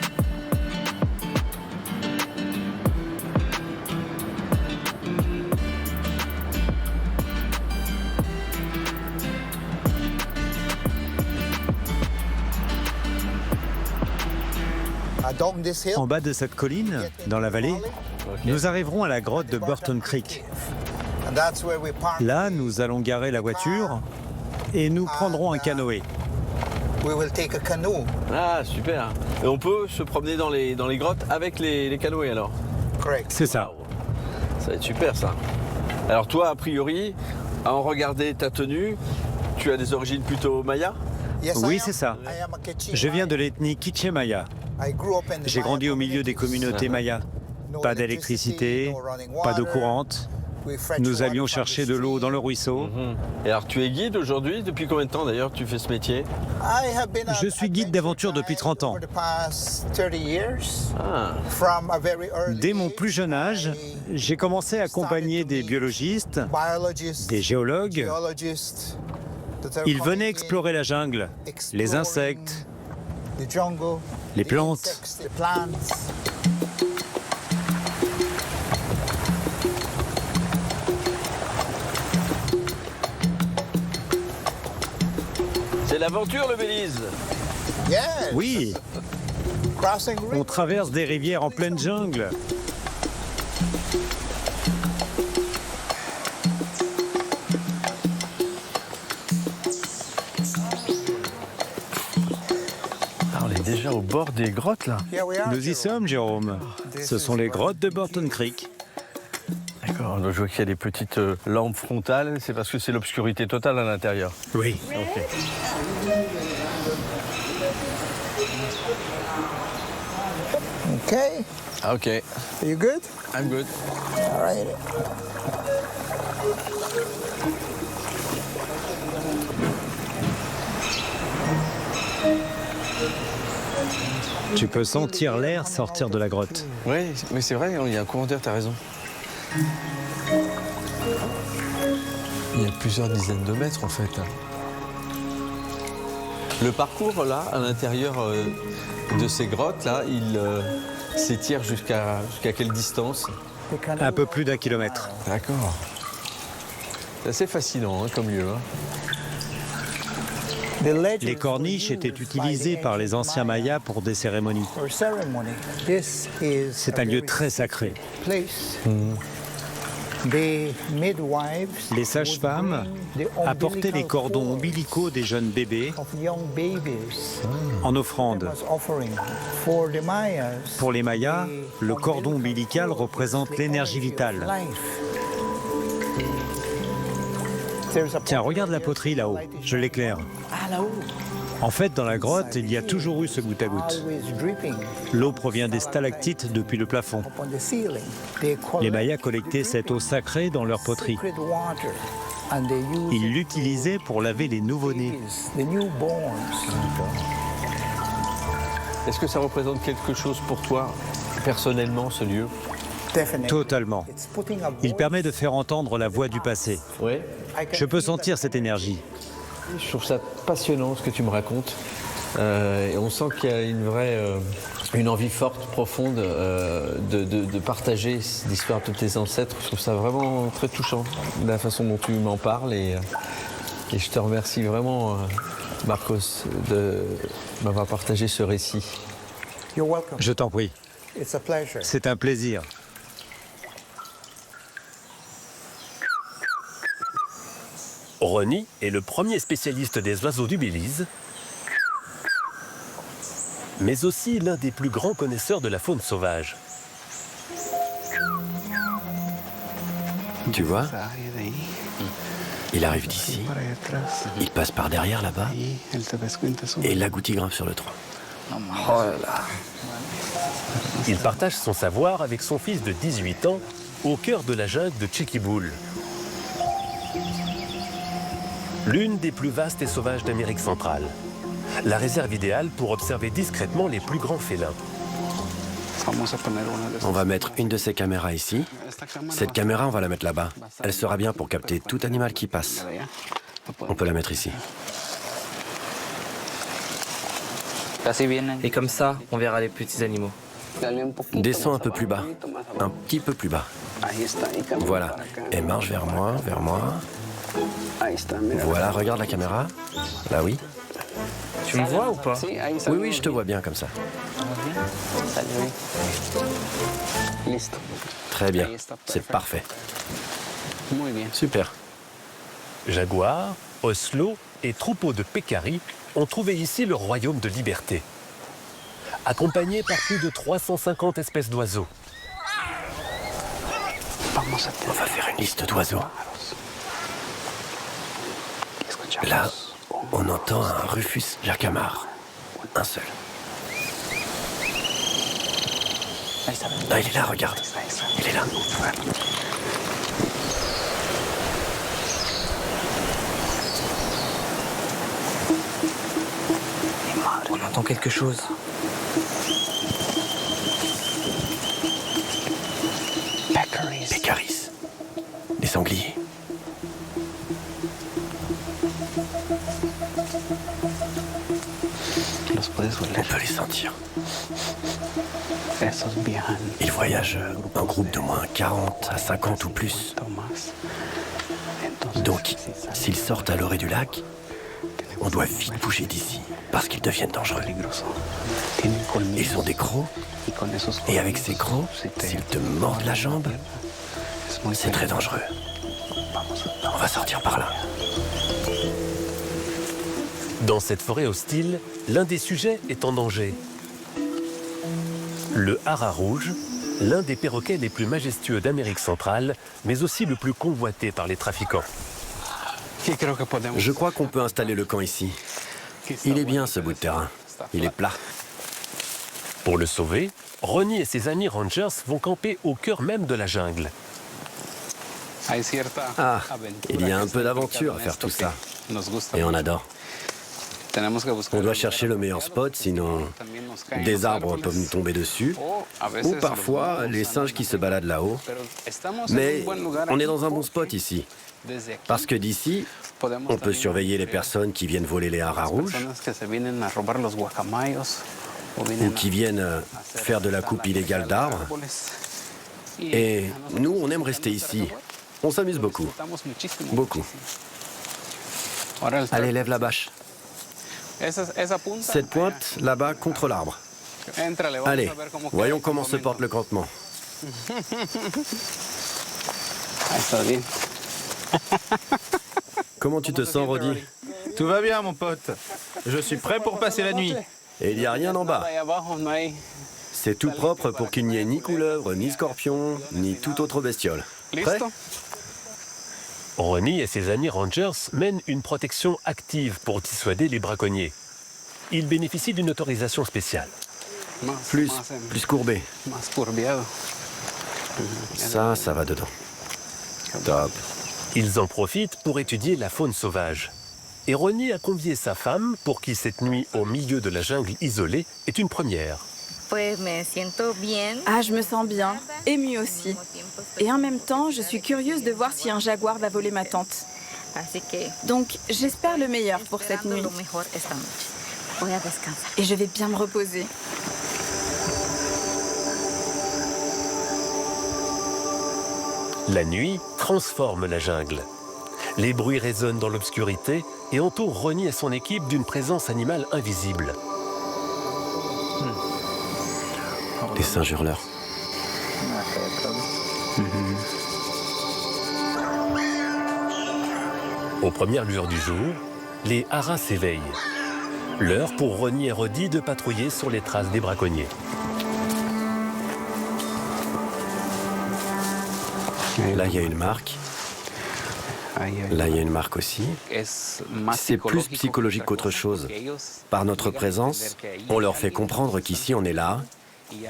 Speaker 5: En bas de cette colline, dans la vallée, nous arriverons à la grotte de Burton Creek. Là, nous allons garer la voiture et nous prendrons un canoë.
Speaker 1: Ah, super. Et on peut se promener dans les grottes avec les canoës alors?
Speaker 5: C'est ça.
Speaker 1: Ça va être super ça. Alors toi, a priori, à en regarder ta tenue, tu as des origines plutôt maya?
Speaker 5: Oui, c'est ça. Je viens de l'ethnie Quiché Maya. J'ai grandi au milieu des communautés mayas. Pas d'électricité, pas d'eau courante. Nous allions chercher de l'eau dans le ruisseau.
Speaker 1: Et alors tu es guide aujourd'hui? Depuis combien de temps d'ailleurs tu fais ce métier?
Speaker 5: Je suis guide d'aventure depuis 30 ans. Dès mon plus jeune âge, j'ai commencé à accompagner des biologistes, des géologues. Ils venaient explorer la jungle, les insectes, les plantes.
Speaker 1: C'est l'aventure, le Belize.
Speaker 5: Oui. On traverse des rivières en pleine jungle.
Speaker 1: Ah, on est déjà au bord des grottes, là.
Speaker 5: Nous y sommes, Jérôme. Ce sont les grottes de Burton Creek.
Speaker 1: D'accord, donc je vois qu'il y a des petites lampes frontales, c'est parce que c'est l'obscurité totale à l'intérieur.
Speaker 5: Oui.
Speaker 1: Ok.
Speaker 16: Okay.
Speaker 1: Okay.
Speaker 16: Are you good?
Speaker 1: I'm good.
Speaker 16: All right.
Speaker 5: Tu peux sentir l'air sortir de la grotte.
Speaker 1: Oui, mais c'est vrai, il y a un courant d'air, t'as raison. Il y a plusieurs dizaines de mètres en fait. Le parcours là, à l'intérieur de ces grottes là, il s'étire jusqu'à quelle distance?
Speaker 5: Un peu plus d'1 kilomètre.
Speaker 1: D'accord. C'est assez fascinant hein, comme lieu. Hein.
Speaker 5: Les corniches étaient utilisées par les anciens Mayas pour des cérémonies. C'est un lieu très sacré. Les sages-femmes apportaient les cordons ombilicaux des jeunes bébés en offrande. Pour les Mayas, le cordon ombilical représente l'énergie vitale. Tiens, regarde la poterie là-haut, je l'éclaire.
Speaker 17: Ah, là-haut.
Speaker 5: En fait, dans la grotte, il y a toujours eu ce goutte à goutte. L'eau provient des stalactites depuis le plafond. Les Mayas collectaient cette eau sacrée dans leur poterie. Ils l'utilisaient pour laver les nouveau-nés.
Speaker 1: Est-ce que ça représente quelque chose pour toi, personnellement, ce lieu?
Speaker 5: Totalement. Il permet de faire entendre la voix du passé.
Speaker 1: Oui.
Speaker 5: Je peux sentir cette énergie.
Speaker 1: Je trouve ça passionnant ce que tu me racontes. Et on sent qu'il y a une envie forte, profonde de partager l'histoire de tes ancêtres. Je trouve ça vraiment très touchant, la façon dont tu m'en parles. Et je te remercie vraiment, Marcos, de m'avoir partagé ce récit.
Speaker 5: Je t'en prie. C'est un plaisir.
Speaker 3: Ronnie est le premier spécialiste des oiseaux du Belize, mais aussi l'un des plus grands connaisseurs de la faune sauvage.
Speaker 11: Tu vois? Il arrive d'ici, il passe par derrière là-bas, et l'agouti grimpe sur le tronc.
Speaker 3: Oh là là. Il partage son savoir avec son fils de 18 ans au cœur de la jungle de Chiquiboul, l'une des plus vastes et sauvages d'Amérique centrale. La réserve idéale pour observer discrètement les plus grands félins.
Speaker 11: On va mettre une de ces caméras ici. Cette caméra, on va la mettre là-bas. Elle sera bien pour capter tout animal qui passe. On peut la mettre ici.
Speaker 18: Et comme ça, on verra les petits animaux.
Speaker 11: Descends un peu plus bas. Un petit peu plus bas. Voilà. Et marche vers moi, vers moi. Voilà, regarde la caméra. Là, oui.
Speaker 12: Tu me vois ou pas?
Speaker 11: Oui, oui, je te vois bien comme ça. Très bien, c'est parfait. Super.
Speaker 3: Jaguars, oslots et troupeaux de pécaris ont trouvé ici le royaume de liberté. Accompagnés par plus de 350 espèces d'oiseaux.
Speaker 11: On va faire une liste d'oiseaux. Là, on entend un Rufus jacamar. Un seul. Ah, il est là, regarde. Il est là.
Speaker 18: On entend quelque chose.
Speaker 11: Pécaris. Des sangliers. On peut les sentir. Ils voyagent en groupe de moins 40 à 50 ou plus. Donc, s'ils sortent à l'orée du lac, on doit vite bouger d'ici, parce qu'ils deviennent dangereux. Ils ont des crocs, et avec ces crocs, s'ils te mordent la jambe, c'est très dangereux. On va sortir par là.
Speaker 3: Dans cette forêt hostile, l'un des sujets est en danger. Le hara rouge, l'un des perroquets les plus majestueux d'Amérique centrale, mais aussi le plus convoité par les trafiquants.
Speaker 11: Je crois qu'on peut installer le camp ici. Il est bien ce bout de terrain. Il est plat.
Speaker 3: Pour le sauver, Ronnie et ses amis rangers vont camper au cœur même de la jungle.
Speaker 11: Ah, il y a un peu d'aventure à faire tout ça. Et on adore. On doit chercher le meilleur spot, sinon des arbres peuvent nous tomber dessus, ou parfois les singes qui se baladent là-haut. Mais on est dans un bon spot ici, parce que d'ici, on peut surveiller les personnes qui viennent voler les haras rouges, ou qui viennent faire de la coupe illégale d'arbres. Et nous, on aime rester ici. On s'amuse beaucoup. Beaucoup. Allez, lève la bâche. Cette pointe, là-bas, contre l'arbre. Allez, voyons comment se porte le campement. Comment tu te sens, Rodi?
Speaker 4: Tout va bien, mon pote. Je suis prêt pour passer la nuit.
Speaker 11: Et il n'y a rien en bas. C'est tout propre pour qu'il n'y ait ni couleuvre, ni scorpion, ni toute autre bestiole. Prêt?
Speaker 3: Ronnie et ses amis rangers mènent une protection active pour dissuader les braconniers. Ils bénéficient d'une autorisation spéciale.
Speaker 11: Plus courbé. Ça va dedans. Top.
Speaker 3: Ils en profitent pour étudier la faune sauvage. Et Ronnie a convié sa femme, pour qui cette nuit au milieu de la jungle isolée est une première.
Speaker 9: Ah, je me sens bien, émue aussi. Et en même temps, je suis curieuse de voir si un jaguar va voler ma tente. Donc, j'espère le meilleur pour cette nuit. Et je vais bien me reposer.
Speaker 3: La nuit transforme la jungle. Les bruits résonnent dans l'obscurité et entourent Ronnie et son équipe d'une présence animale invisible.
Speaker 11: Des singes hurleurs.
Speaker 3: Aux premières lueurs du jour, les haras s'éveillent. L'heure pour Ronnie et Rodi de patrouiller sur les traces des braconniers.
Speaker 11: Là, il y a une marque. Là, il y a une marque aussi. C'est plus psychologique qu'autre chose. Par notre présence, on leur fait comprendre qu'ici, on est là,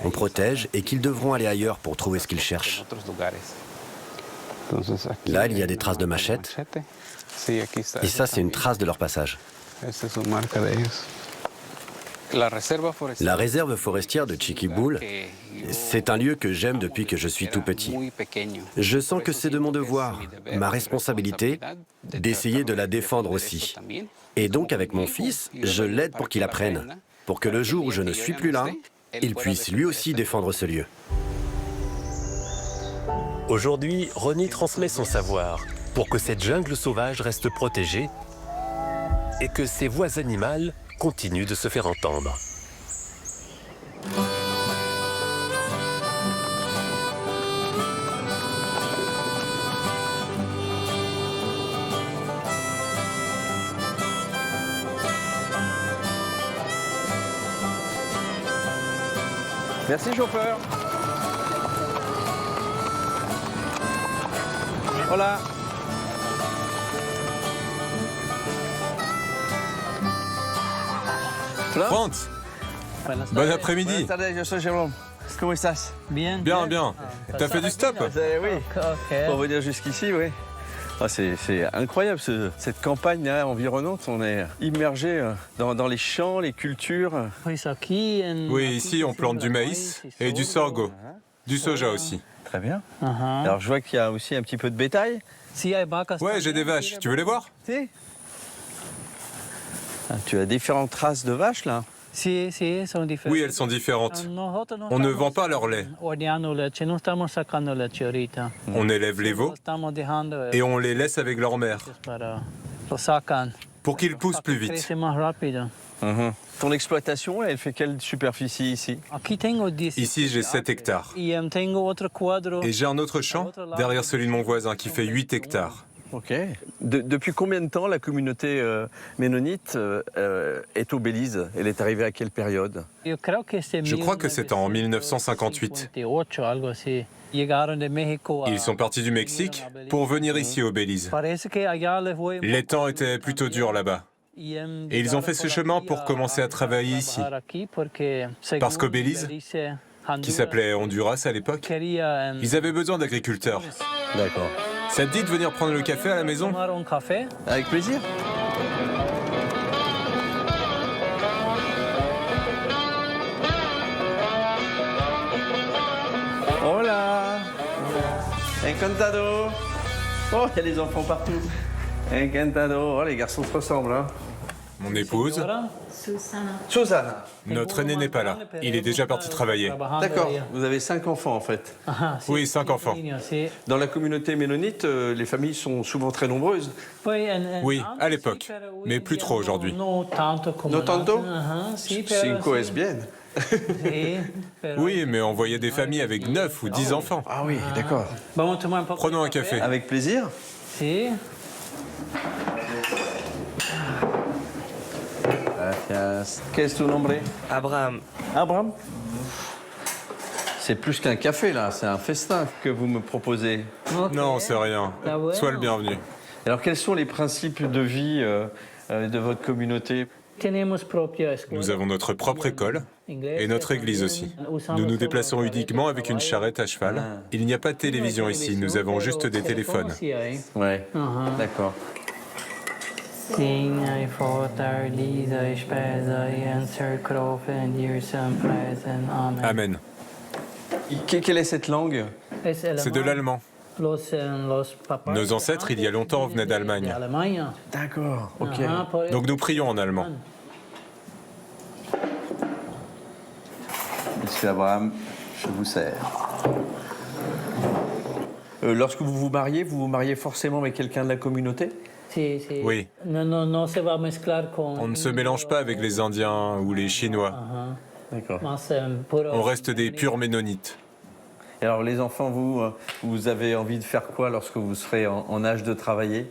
Speaker 11: on protège et qu'ils devront aller ailleurs pour trouver ce qu'ils cherchent. Là, il y a des traces de machettes. Et ça, c'est une trace de leur passage. La réserve forestière de Chiquiboul, c'est un lieu que j'aime depuis que je suis tout petit. Je sens que c'est de mon devoir, ma responsabilité, d'essayer de la défendre aussi. Et donc, avec mon fils, je l'aide pour qu'il apprenne, pour que le jour où je ne suis plus là, il puisse lui aussi défendre ce lieu.
Speaker 3: Aujourd'hui, Ronnie transmet son savoir pour que cette jungle sauvage reste protégée et que ses voix animales continue de se faire entendre.
Speaker 1: Merci chauffeur. Voilà.
Speaker 6: Franz, bon après-midi.
Speaker 1: Je suis Jérôme. Comment estás?
Speaker 6: Bien, bien. T'as fait du stop?
Speaker 1: Oui, pour venir jusqu'ici, oui. Ah, c'est incroyable cette campagne là, environnante. On est immergé dans les champs, les cultures.
Speaker 6: Oui, ici on plante du maïs et du sorgho, du soja aussi.
Speaker 1: Très bien. Alors je vois qu'il y a aussi un petit peu de bétail.
Speaker 6: Ouais, j'ai des vaches. Tu veux les voir?
Speaker 1: Si. Ah, tu as différentes races de vaches là?
Speaker 6: Oui, elles sont différentes. On ne vend pas leur lait. On élève les veaux et on les laisse avec leur mère pour qu'ils poussent plus vite.
Speaker 1: Ton exploitation, elle fait quelle superficie ici?
Speaker 6: Ici, j'ai 7 hectares. Et j'ai un autre champ derrière celui de mon voisin qui fait 8 hectares.
Speaker 1: Ok. Depuis combien de temps la communauté ménonite est au Belize? Elle est arrivée à quelle période?
Speaker 6: Je crois que c'est en 1958. Ils sont partis du Mexique pour venir ici au Belize. Les temps étaient plutôt durs là-bas. Et ils ont fait ce chemin pour commencer à travailler ici. Parce qu'au Belize, qui s'appelait Honduras à l'époque, ils avaient besoin d'agriculteurs.
Speaker 1: D'accord.
Speaker 6: Ça te dit de venir prendre le café à la maison?
Speaker 1: Avec plaisir. Hola. Encantado. Oh, il y a des enfants partout. Encantado. Oh, les garçons se ressemblent, hein.
Speaker 6: Mon épouse.
Speaker 1: Susanna.
Speaker 6: Notre aîné n'est pas là. Il est déjà parti travailler.
Speaker 1: D'accord. Vous avez 5 enfants en fait.
Speaker 6: Oui, 5 enfants.
Speaker 1: Dans la communauté ménonite, les familles sont souvent très nombreuses.
Speaker 6: Oui, à l'époque. Mais plus trop aujourd'hui.
Speaker 1: No tanto? Cinco es bien.
Speaker 6: Oui, mais on voyait des familles avec 9 ou 10 enfants.
Speaker 1: Ah oui, d'accord.
Speaker 6: Prenons un café.
Speaker 1: Avec plaisir. Gracias. Quel est ton nom?
Speaker 18: Abraham.
Speaker 1: Abraham? C'est plus qu'un café là, c'est un festin que vous me proposez.
Speaker 6: Non, c'est rien. Sois le bienvenu.
Speaker 1: Alors quels sont les principes de vie de votre communauté?
Speaker 6: Nous avons notre propre école et notre église aussi. Nous nous déplaçons uniquement avec une charrette à cheval. Il n'y a pas de télévision ici, nous avons juste des téléphones.
Speaker 1: Ouais, d'accord.
Speaker 6: Amen.
Speaker 1: Quelle est cette langue?
Speaker 6: C'est de l'allemand. Nos ancêtres, il y a longtemps, venaient d'Allemagne.
Speaker 1: D'accord, ok.
Speaker 6: Donc nous prions en allemand.
Speaker 1: Monsieur Abraham, je vous sers. Lorsque vous vous mariez forcément avec quelqu'un de la communauté?
Speaker 6: Oui. On ne se mélange pas avec les Indiens ou les Chinois.
Speaker 1: D'accord.
Speaker 6: On reste des purs ménonites.
Speaker 1: Et alors les enfants, vous avez envie de faire quoi lorsque vous serez en âge de travailler?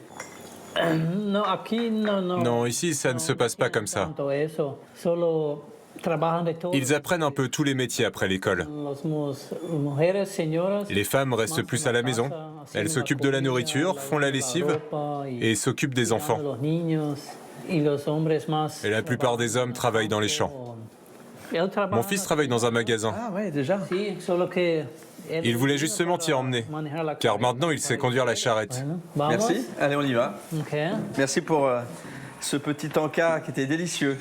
Speaker 6: Non, ici, ça ne se passe pas comme ça. Ils apprennent un peu tous les métiers après l'école. Les femmes restent plus à la maison. Elles s'occupent de la nourriture, font la lessive et s'occupent des enfants. Et la plupart des hommes travaillent dans les champs. Mon fils travaille dans un magasin.
Speaker 1: Ah ouais, déjà.
Speaker 6: Il voulait justement t'y emmener, car maintenant il sait conduire la charrette.
Speaker 1: Merci, allez on y va. Merci pour ce petit encas qui était délicieux.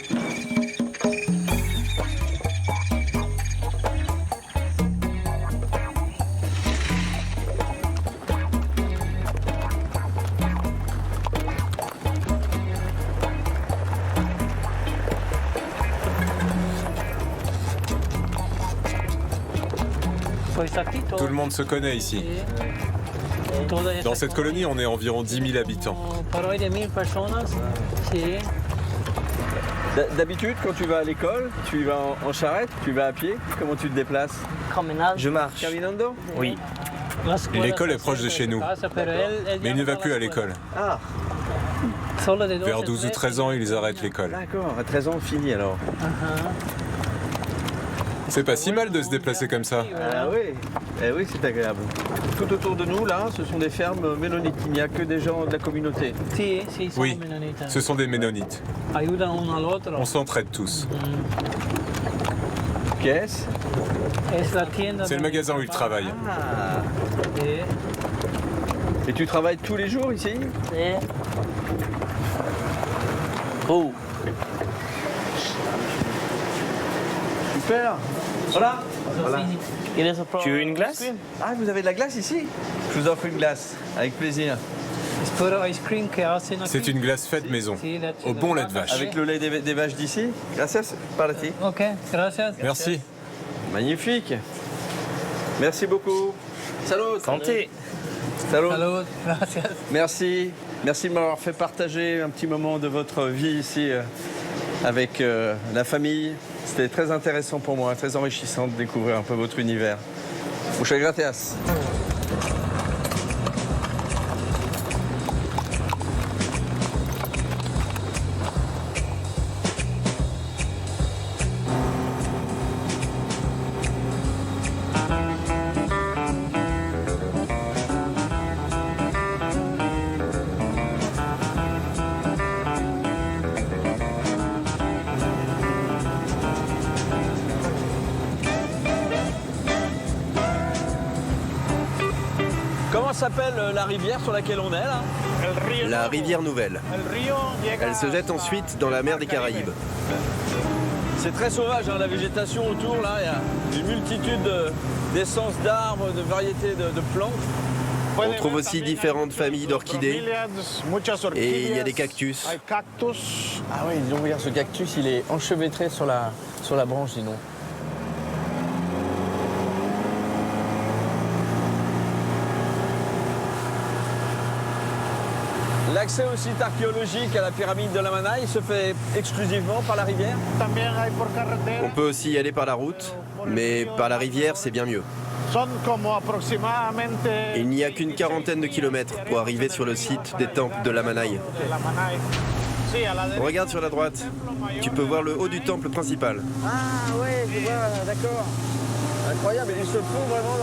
Speaker 6: Tout le monde se connaît ici. Dans cette colonie, on est environ 10 000 habitants.
Speaker 1: D'habitude, quand tu vas à l'école, tu vas en charrette, tu vas à pied. Comment tu te déplaces?
Speaker 14: Je marche.
Speaker 1: Caminando?
Speaker 14: Oui.
Speaker 6: L'école est proche de chez nous, mais il ne va plus à l'école.
Speaker 1: Ah,
Speaker 6: Vers 12 ou 13 ans, ils arrêtent l'école.
Speaker 1: d'accord. À 13 ans, fini alors.
Speaker 6: C'est pas si mal de se déplacer comme ça.
Speaker 1: Ah oui, eh oui, c'est agréable. Tout autour de nous, là, ce sont des fermes ménonites. Il n'y a que des gens de la communauté.
Speaker 6: Oui, ce sont des ménonites. On s'entraide tous.
Speaker 1: Qu'est-ce?
Speaker 6: C'est le magasin où ils travaillent.
Speaker 1: Ah. Et tu travailles tous les jours ici? Oh. Super. Voilà.
Speaker 18: Tu veux une glace?
Speaker 1: Ah, vous avez de la glace ici? Je vous offre une glace, avec plaisir.
Speaker 6: C'est une glace faite maison, au bon lait de vache.
Speaker 1: Avec le lait des vaches d'ici? Gracias, parati.
Speaker 17: Ok, gracias.
Speaker 6: Merci.
Speaker 1: Magnifique. Merci beaucoup. Salut.
Speaker 18: Santé.
Speaker 1: Salut.
Speaker 17: Salut, gracias.
Speaker 1: Merci. Merci de m'avoir fait partager un petit moment de votre vie ici avec la famille. C'était très intéressant pour moi, très enrichissant de découvrir un peu votre univers. Muchas gracias. Comment s'appelle la rivière sur laquelle on est là?
Speaker 11: La rivière Nouvelle. Elle se jette ensuite dans la mer des Caraïbes.
Speaker 1: C'est très sauvage, hein, la végétation autour, là, il y a une multitude d'essences d'arbres, de variétés de plantes.
Speaker 11: On trouve aussi différentes familles d'orchidées et il y a des cactus.
Speaker 1: Ah oui, dis donc, regarde, ce cactus, il est enchevêtré sur la branche, dis donc. L'accès au site archéologique à la pyramide de la Manaï se fait exclusivement par la rivière?
Speaker 11: On peut aussi y aller par la route, mais par la rivière, c'est bien mieux. Il n'y a qu'une quarantaine de kilomètres pour arriver sur le site des temples de la Manaï. Regarde sur la droite, tu peux voir le haut du temple principal.
Speaker 1: Ah ouais, je vois, d'accord. Incroyable, et il se fond vraiment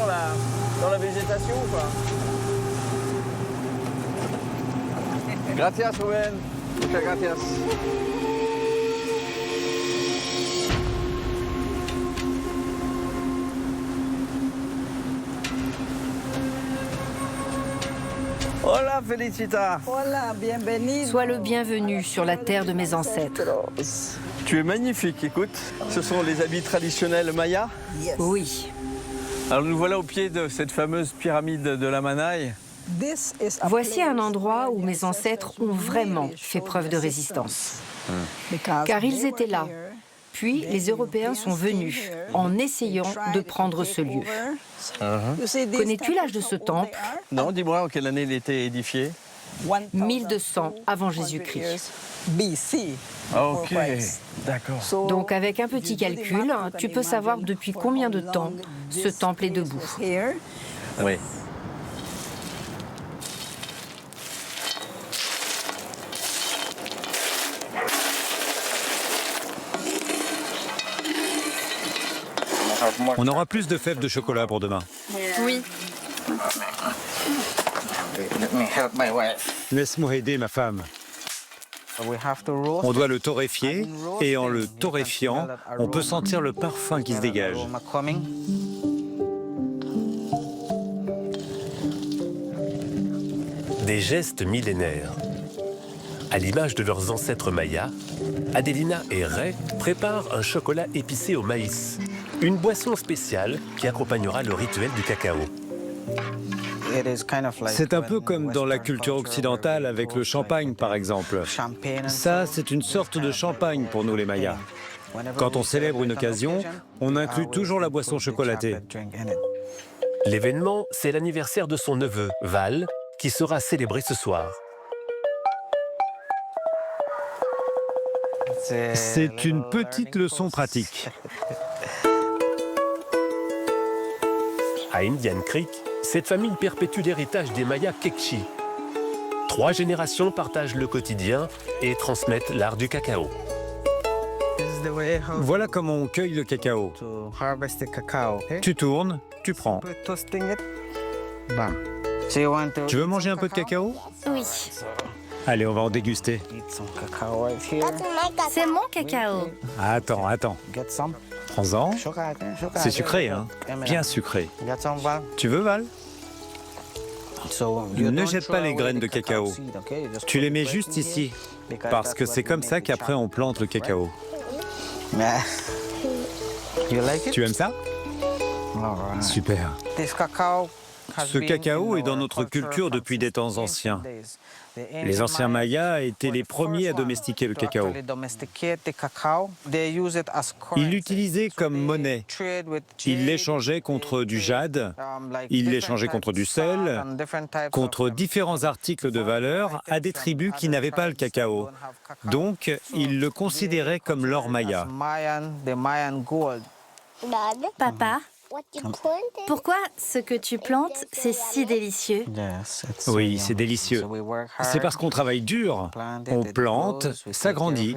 Speaker 1: dans la végétation ou pas? Gracias, Rubén. Muchas gracias. Hola, Felicita.
Speaker 19: Hola, bienvenue.
Speaker 7: Sois le bienvenu sur la terre de mes ancêtres.
Speaker 1: Tu es magnifique, écoute. Ce sont les habits traditionnels mayas?
Speaker 7: Oui.
Speaker 1: Alors nous voilà au pied de cette fameuse pyramide de la Manaï.
Speaker 7: Voici un endroit où mes ancêtres ont vraiment fait preuve de résistance. Car ils étaient là. Puis les Européens sont venus en essayant de prendre ce lieu. Connais-tu l'âge de ce temple?
Speaker 1: Non, dis-moi en quelle année il était édifié?
Speaker 7: 1200 avant Jésus-Christ.
Speaker 1: Ok, d'accord.
Speaker 7: Donc avec un petit calcul, tu peux savoir depuis combien de temps ce temple est debout.
Speaker 1: Oui.
Speaker 5: On aura plus de fèves de chocolat pour demain.
Speaker 10: Oui.
Speaker 5: Laisse-moi aider ma femme. On doit le torréfier et en le torréfiant, on peut sentir le parfum qui se dégage.
Speaker 3: Des gestes millénaires. À l'image de leurs ancêtres mayas, Adelina et Ray préparent un chocolat épicé au maïs, une boisson spéciale qui accompagnera le rituel du cacao.
Speaker 5: C'est un peu comme dans la culture occidentale avec le champagne, par exemple. Ça, c'est une sorte de champagne pour nous, les Mayas. Quand on célèbre une occasion, on inclut toujours la boisson chocolatée.
Speaker 3: L'événement, c'est l'anniversaire de son neveu, Val, qui sera célébré ce soir.
Speaker 5: C'est une petite leçon pratique.
Speaker 3: À Indian Creek, cette famille perpétue l'héritage des Mayas Kekchi. 3 générations partagent le quotidien et transmettent l'art du cacao.
Speaker 5: Voilà comment on cueille le cacao. Tu tournes, tu prends. Tu veux manger un peu de cacao?
Speaker 10: Oui.
Speaker 5: Allez, on va en déguster.
Speaker 10: C'est mon cacao.
Speaker 5: Attends. Prends-en. C'est sucré, hein? Bien sucré. Tu veux, Val? Ne jette pas les graines de cacao. Tu les mets juste ici, parce que c'est comme ça qu'après on plante le cacao. Tu aimes ça? Super. Ce cacao est dans notre culture depuis des temps anciens. Les anciens Mayas étaient les premiers à domestiquer le cacao. Ils l'utilisaient comme monnaie. Ils l'échangeaient contre du jade, ils l'échangeaient contre du sel, contre différents articles de valeur à des tribus qui n'avaient pas le cacao. Donc, ils le considéraient comme l'or maya.
Speaker 10: Papa, pourquoi ce que tu plantes, c'est si délicieux?
Speaker 5: Oui, c'est délicieux. C'est parce qu'on travaille dur. On plante, ça grandit.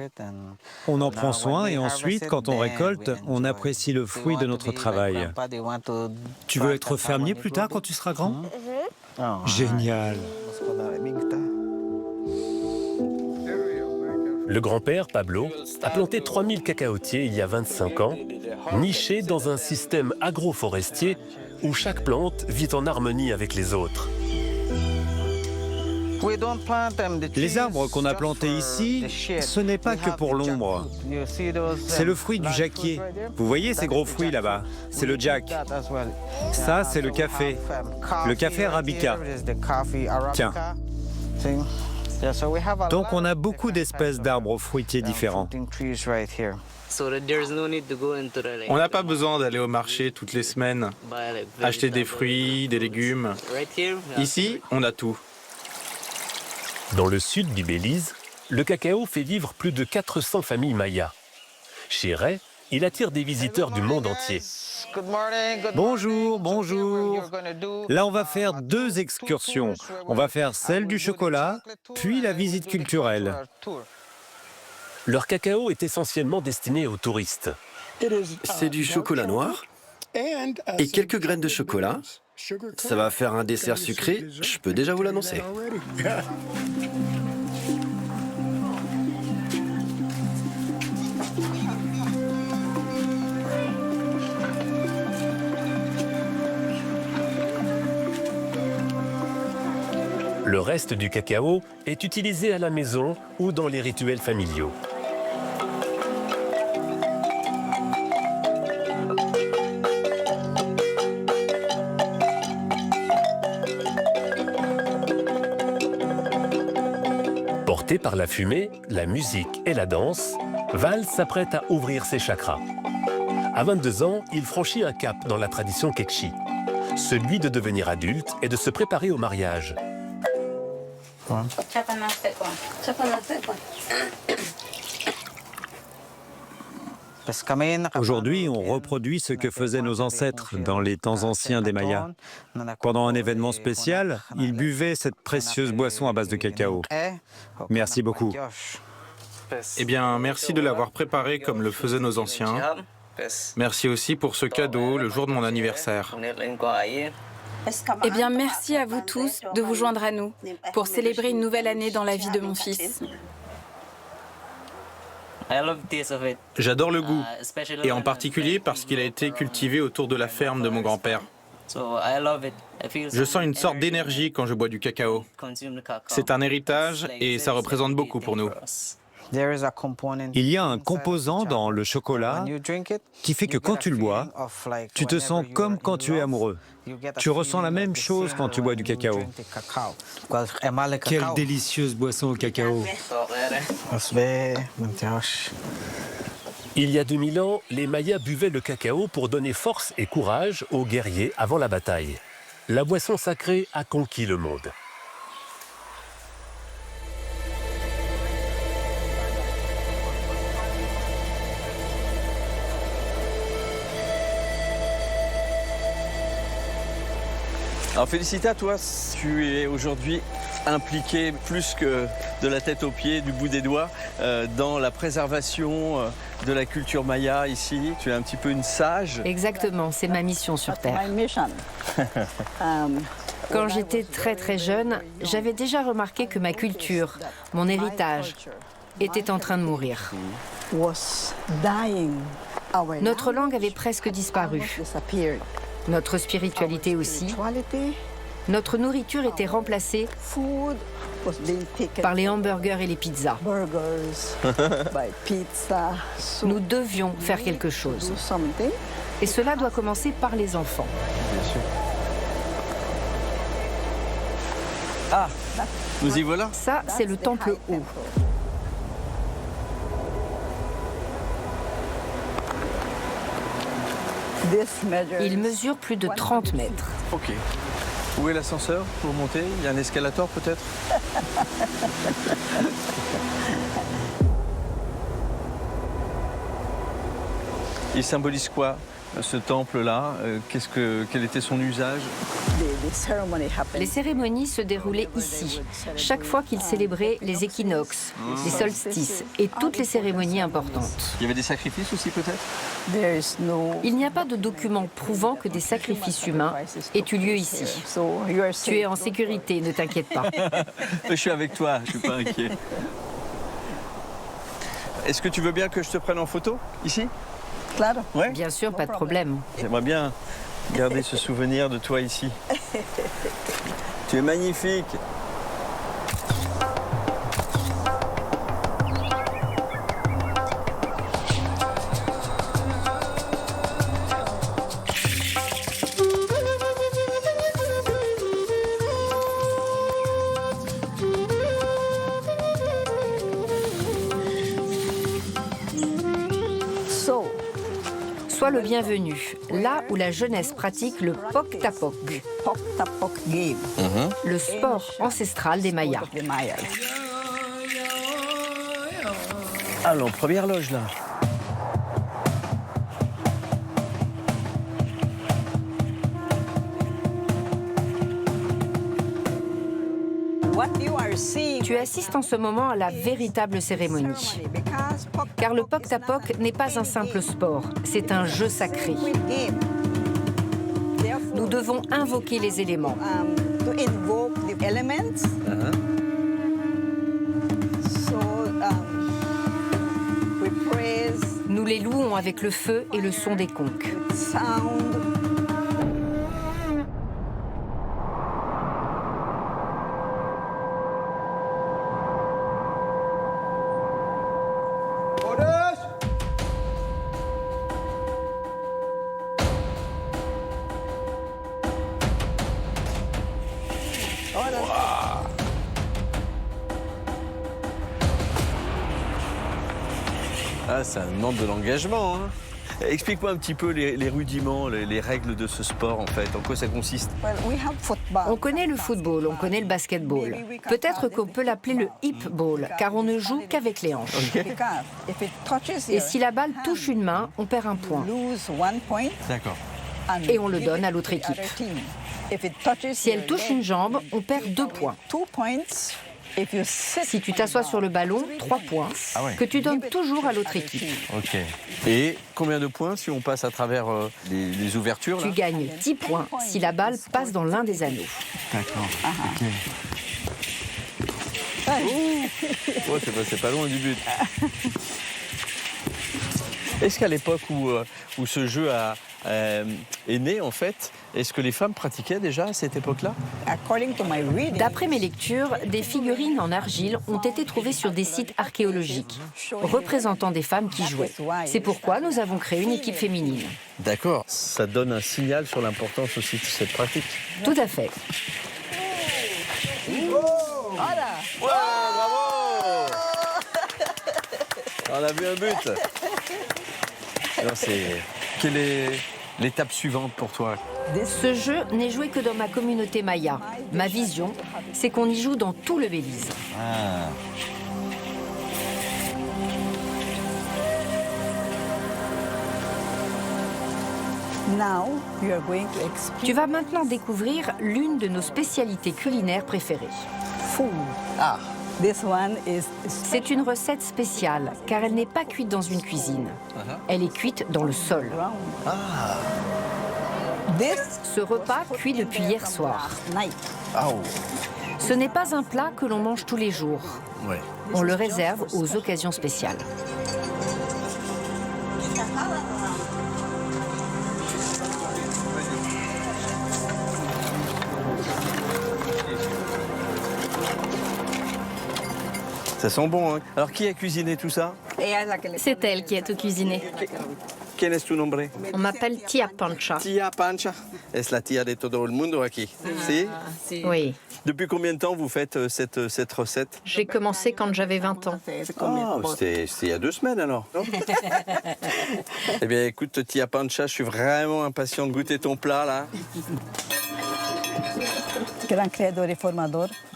Speaker 5: On en prend soin et ensuite, quand on récolte, on apprécie le fruit de notre travail. Tu veux être fermier plus tard quand tu seras grand? Génial.
Speaker 3: Le grand-père, Pablo, a planté 3000 cacaotiers il y a 25 ans, nichés dans un système agroforestier où chaque plante vit en harmonie avec les autres.
Speaker 5: Les arbres qu'on a plantés ici, ce n'est pas que pour l'ombre. C'est le fruit du jacquier. Vous voyez ces gros fruits là-bas? C'est le jack. Ça, c'est le café arabica. Tiens. Donc on a beaucoup d'espèces d'arbres fruitiers différents.
Speaker 4: On n'a pas besoin d'aller au marché toutes les semaines, acheter des fruits, des légumes. Ici, on a tout.
Speaker 3: Dans le sud du Belize, le cacao fait vivre plus de 400 familles mayas. Chez Ray, il attire des visiteurs du monde entier.
Speaker 5: Bonjour. Là, on va faire 2 excursions. On va faire celle du chocolat, puis la visite culturelle.
Speaker 3: Leur cacao est essentiellement destiné aux touristes.
Speaker 11: C'est du chocolat noir et quelques graines de chocolat. Ça va faire un dessert sucré, je peux déjà vous l'annoncer.
Speaker 3: Le reste du cacao est utilisé à la maison ou dans les rituels familiaux. Porté par la fumée, la musique et la danse, Val s'apprête à ouvrir ses chakras. À 22 ans, il franchit un cap dans la tradition Kekchi, celui de devenir adulte et de se préparer au mariage.
Speaker 5: Aujourd'hui, on reproduit ce que faisaient nos ancêtres dans les temps anciens des Mayas. Pendant un événement spécial, ils buvaient cette précieuse boisson à base de cacao. Merci beaucoup.
Speaker 4: Eh bien, merci de l'avoir préparé comme le faisaient nos anciens. Merci aussi pour ce cadeau le jour de mon anniversaire.
Speaker 9: Eh bien, merci à vous tous de vous joindre à nous pour célébrer une nouvelle année dans la vie de mon fils.
Speaker 4: J'adore le goût, et en particulier parce qu'il a été cultivé autour de la ferme de mon grand-père. Je sens une sorte d'énergie quand je bois du cacao. C'est un héritage et ça représente beaucoup pour nous.
Speaker 5: Il y a un composant dans le chocolat qui fait que quand tu le bois, tu te sens comme quand tu es amoureux. Tu ressens la même chose quand tu bois du cacao. Quelle délicieuse boisson au cacao.
Speaker 3: Il y a 2000 ans, les Mayas buvaient le cacao pour donner force et courage aux guerriers avant la bataille. La boisson sacrée a conquis le monde.
Speaker 1: Alors Félicita, toi, tu es aujourd'hui impliquée plus que de la tête aux pieds, du bout des doigts, dans la préservation de la culture maya ici. Tu es un petit peu une sage.
Speaker 7: Exactement, c'est ma mission sur Terre. Quand j'étais très jeune, j'avais déjà remarqué que ma culture, mon héritage, était en train de mourir. Notre langue avait presque disparu. Notre spiritualité aussi. Notre nourriture était remplacée par les hamburgers et les pizzas. Nous devions faire quelque chose. Et cela doit commencer par les enfants.
Speaker 1: Bien sûr. Ah, nous y voilà.
Speaker 7: Ça, c'est le temple haut. Il mesure plus de 30 mètres.
Speaker 1: Ok. Où est l'ascenseur pour monter? Il y a un escalator peut-être? Il symbolise quoi, ce temple-là? Quel était son usage?
Speaker 7: Les cérémonies se déroulaient ici, chaque fois qu'ils célébraient les équinoxes, les solstices et toutes les cérémonies importantes.
Speaker 1: Il y avait des sacrifices aussi peut-être?
Speaker 7: Il n'y a pas de document prouvant que des sacrifices humains aient eu lieu ici. Tu es en sécurité, ne t'inquiète pas.
Speaker 1: Je suis avec toi, je ne suis pas inquiet. Est-ce que tu veux bien que je te prenne en photo, ici? Ouais?
Speaker 7: Bien sûr, pas de problème.
Speaker 1: J'aimerais bien garder ce souvenir de toi ici. Tu es magnifique.
Speaker 7: Sois le bienvenu, là où la jeunesse pratique le Pok Tapok, le sport ancestral des Mayas.
Speaker 1: Allons, première loge là.
Speaker 7: Tu assistes en ce moment à la véritable cérémonie. Car le Pok Tapok n'est pas un simple sport, c'est un jeu sacré. Nous devons invoquer les éléments. Nous les louons avec le feu et le son des conques.
Speaker 1: Ah, ça demande de l'engagement. Hein. Explique-moi un petit peu les rudiments, les règles de ce sport en fait. En quoi ça consiste?
Speaker 7: On connaît le football, on connaît le basketball. Peut-être qu'on peut l'appeler le hip ball, car on ne joue qu'avec les hanches.
Speaker 1: Okay.
Speaker 7: Et si la balle touche une main, on perd un point.
Speaker 1: D'accord.
Speaker 7: Et on le donne à l'autre équipe. Si elle touche une jambe, on perd 2 points. Si tu t'assois sur le ballon, 3 points, que tu donnes toujours à l'autre équipe.
Speaker 1: Ok. Et combien de points si on passe à travers les ouvertures là?
Speaker 7: Tu gagnes 10 points si la balle passe dans l'un des anneaux.
Speaker 1: D'accord. Ok. C'est pas loin du but. Est-ce qu'à l'époque où ce jeu est né, en fait, est-ce que les femmes pratiquaient déjà à cette époque-là?
Speaker 7: D'après mes lectures, des figurines en argile ont été trouvées sur des sites archéologiques, représentant des femmes qui jouaient. C'est pourquoi nous avons créé une équipe féminine.
Speaker 1: D'accord. Ça donne un signal sur l'importance aussi de cette pratique.
Speaker 7: Tout à fait.
Speaker 1: Voilà. Ouais, bravo. On a vu un but. Alors quelle est l'étape suivante pour toi?
Speaker 7: Ce jeu n'est joué que dans ma communauté maya. Ma vision, c'est qu'on y joue dans tout le Belize.
Speaker 1: Ah.
Speaker 7: Tu vas maintenant découvrir l'une de nos spécialités culinaires préférées. C'est une recette spéciale, car elle n'est pas cuite dans une cuisine. Elle est cuite dans le sol. Ce repas cuit depuis hier soir. Ce n'est pas un plat que l'on mange tous les jours. On le réserve aux occasions spéciales.
Speaker 1: Ça sent bon, hein? Alors, qui a cuisiné tout ça?
Speaker 10: C'est elle qui a tout cuisiné.
Speaker 1: ¿Quién es tu nombre?
Speaker 10: On m'appelle Tia Pancha.
Speaker 1: Tia Pancha. Es la tía de todo el mundo aquí. Si?
Speaker 10: Oui.
Speaker 1: Depuis combien de temps vous faites cette recette?
Speaker 10: J'ai commencé quand j'avais 20 ans.
Speaker 1: Oh, c'était il y a 2 semaines alors. Eh bien, écoute, Tia Pancha, je suis vraiment impatient de goûter ton plat là.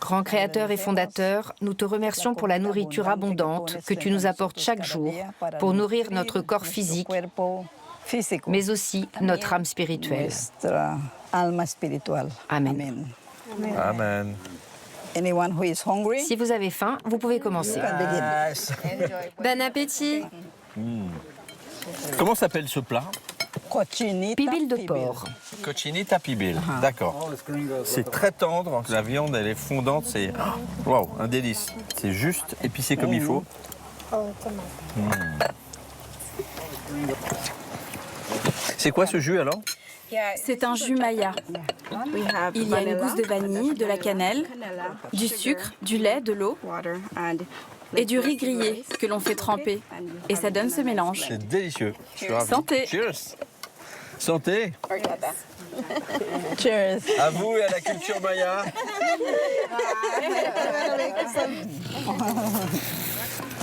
Speaker 7: Grand créateur et fondateur, nous te remercions pour la nourriture abondante que tu nous apportes chaque jour pour nourrir notre corps physique, mais aussi notre âme spirituelle. Amen.
Speaker 1: Amen.
Speaker 7: Si vous avez faim, vous pouvez commencer.
Speaker 10: Bon appétit.
Speaker 1: Comment s'appelle ce plat?
Speaker 7: Pibil de porc.
Speaker 1: Cochinita pibil, d'accord. C'est très tendre, la viande elle est fondante, c'est waouh, un délice. C'est juste épicé comme il faut. C'est quoi ce jus alors?
Speaker 9: C'est un jus maya. Il y a une gousse de vanille, de la cannelle, du sucre, du lait, de l'eau et du riz grillé que l'on fait tremper. Et ça donne ce mélange.
Speaker 1: C'est délicieux.
Speaker 9: Santé.
Speaker 1: Cheers. Santé.
Speaker 9: Cheers.
Speaker 1: À vous et à la culture maya.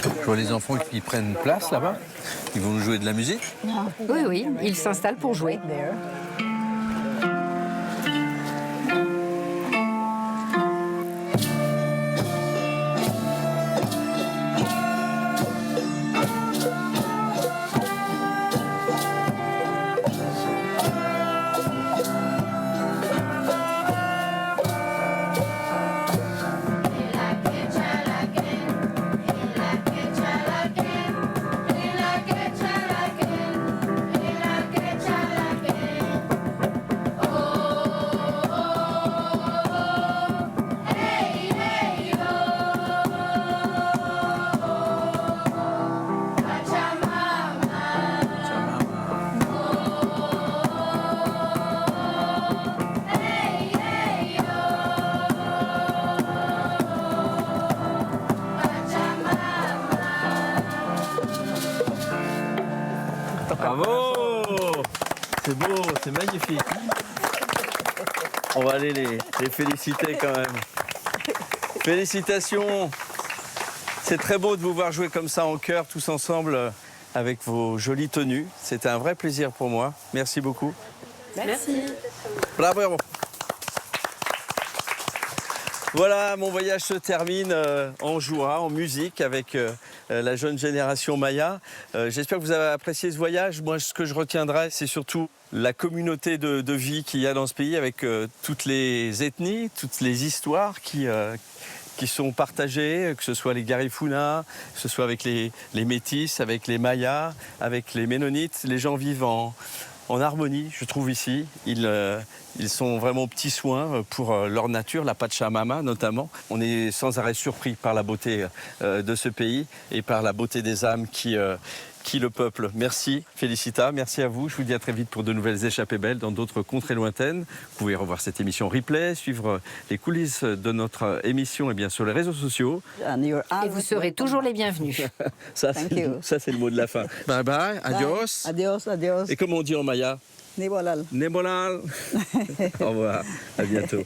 Speaker 1: Je vois les enfants qui prennent place là-bas. Ils vont nous jouer de la musique.
Speaker 7: Oui, oui, ils s'installent pour jouer.
Speaker 1: Bravo! C'est beau, c'est magnifique. On va aller les féliciter quand même. Félicitations! C'est très beau de vous voir jouer comme ça en chœur, tous ensemble, avec vos jolies tenues. C'était un vrai plaisir pour moi. Merci beaucoup.
Speaker 10: Merci.
Speaker 1: Bravo! Voilà, mon voyage se termine en joie, en musique avec la jeune génération maya. J'espère que vous avez apprécié ce voyage. Moi, ce que je retiendrai, c'est surtout la communauté de vie qu'il y a dans ce pays avec toutes les ethnies, toutes les histoires qui sont partagées, que ce soit les Garifuna, que ce soit avec les Métis, avec les Mayas, avec les Ménonites. Les gens vivent en harmonie, je trouve ici. Ils sont vraiment aux petits soins pour leur nature, la Pachamama notamment. On est sans arrêt surpris par la beauté de ce pays et par la beauté des âmes qui le peuplent. Merci, Félicita, merci à vous. Je vous dis à très vite pour de nouvelles échappées belles dans d'autres contrées lointaines. Vous pouvez revoir cette émission replay, suivre les coulisses de notre émission et bien sur les réseaux sociaux.
Speaker 7: Et vous serez toujours les bienvenus.
Speaker 1: Ça, c'est le mot de la fin. Bye bye, adios.
Speaker 13: Adios, adios.
Speaker 1: Et comment on dit en maya?
Speaker 13: Nebolal.
Speaker 1: Nebolal. Au revoir, à bientôt.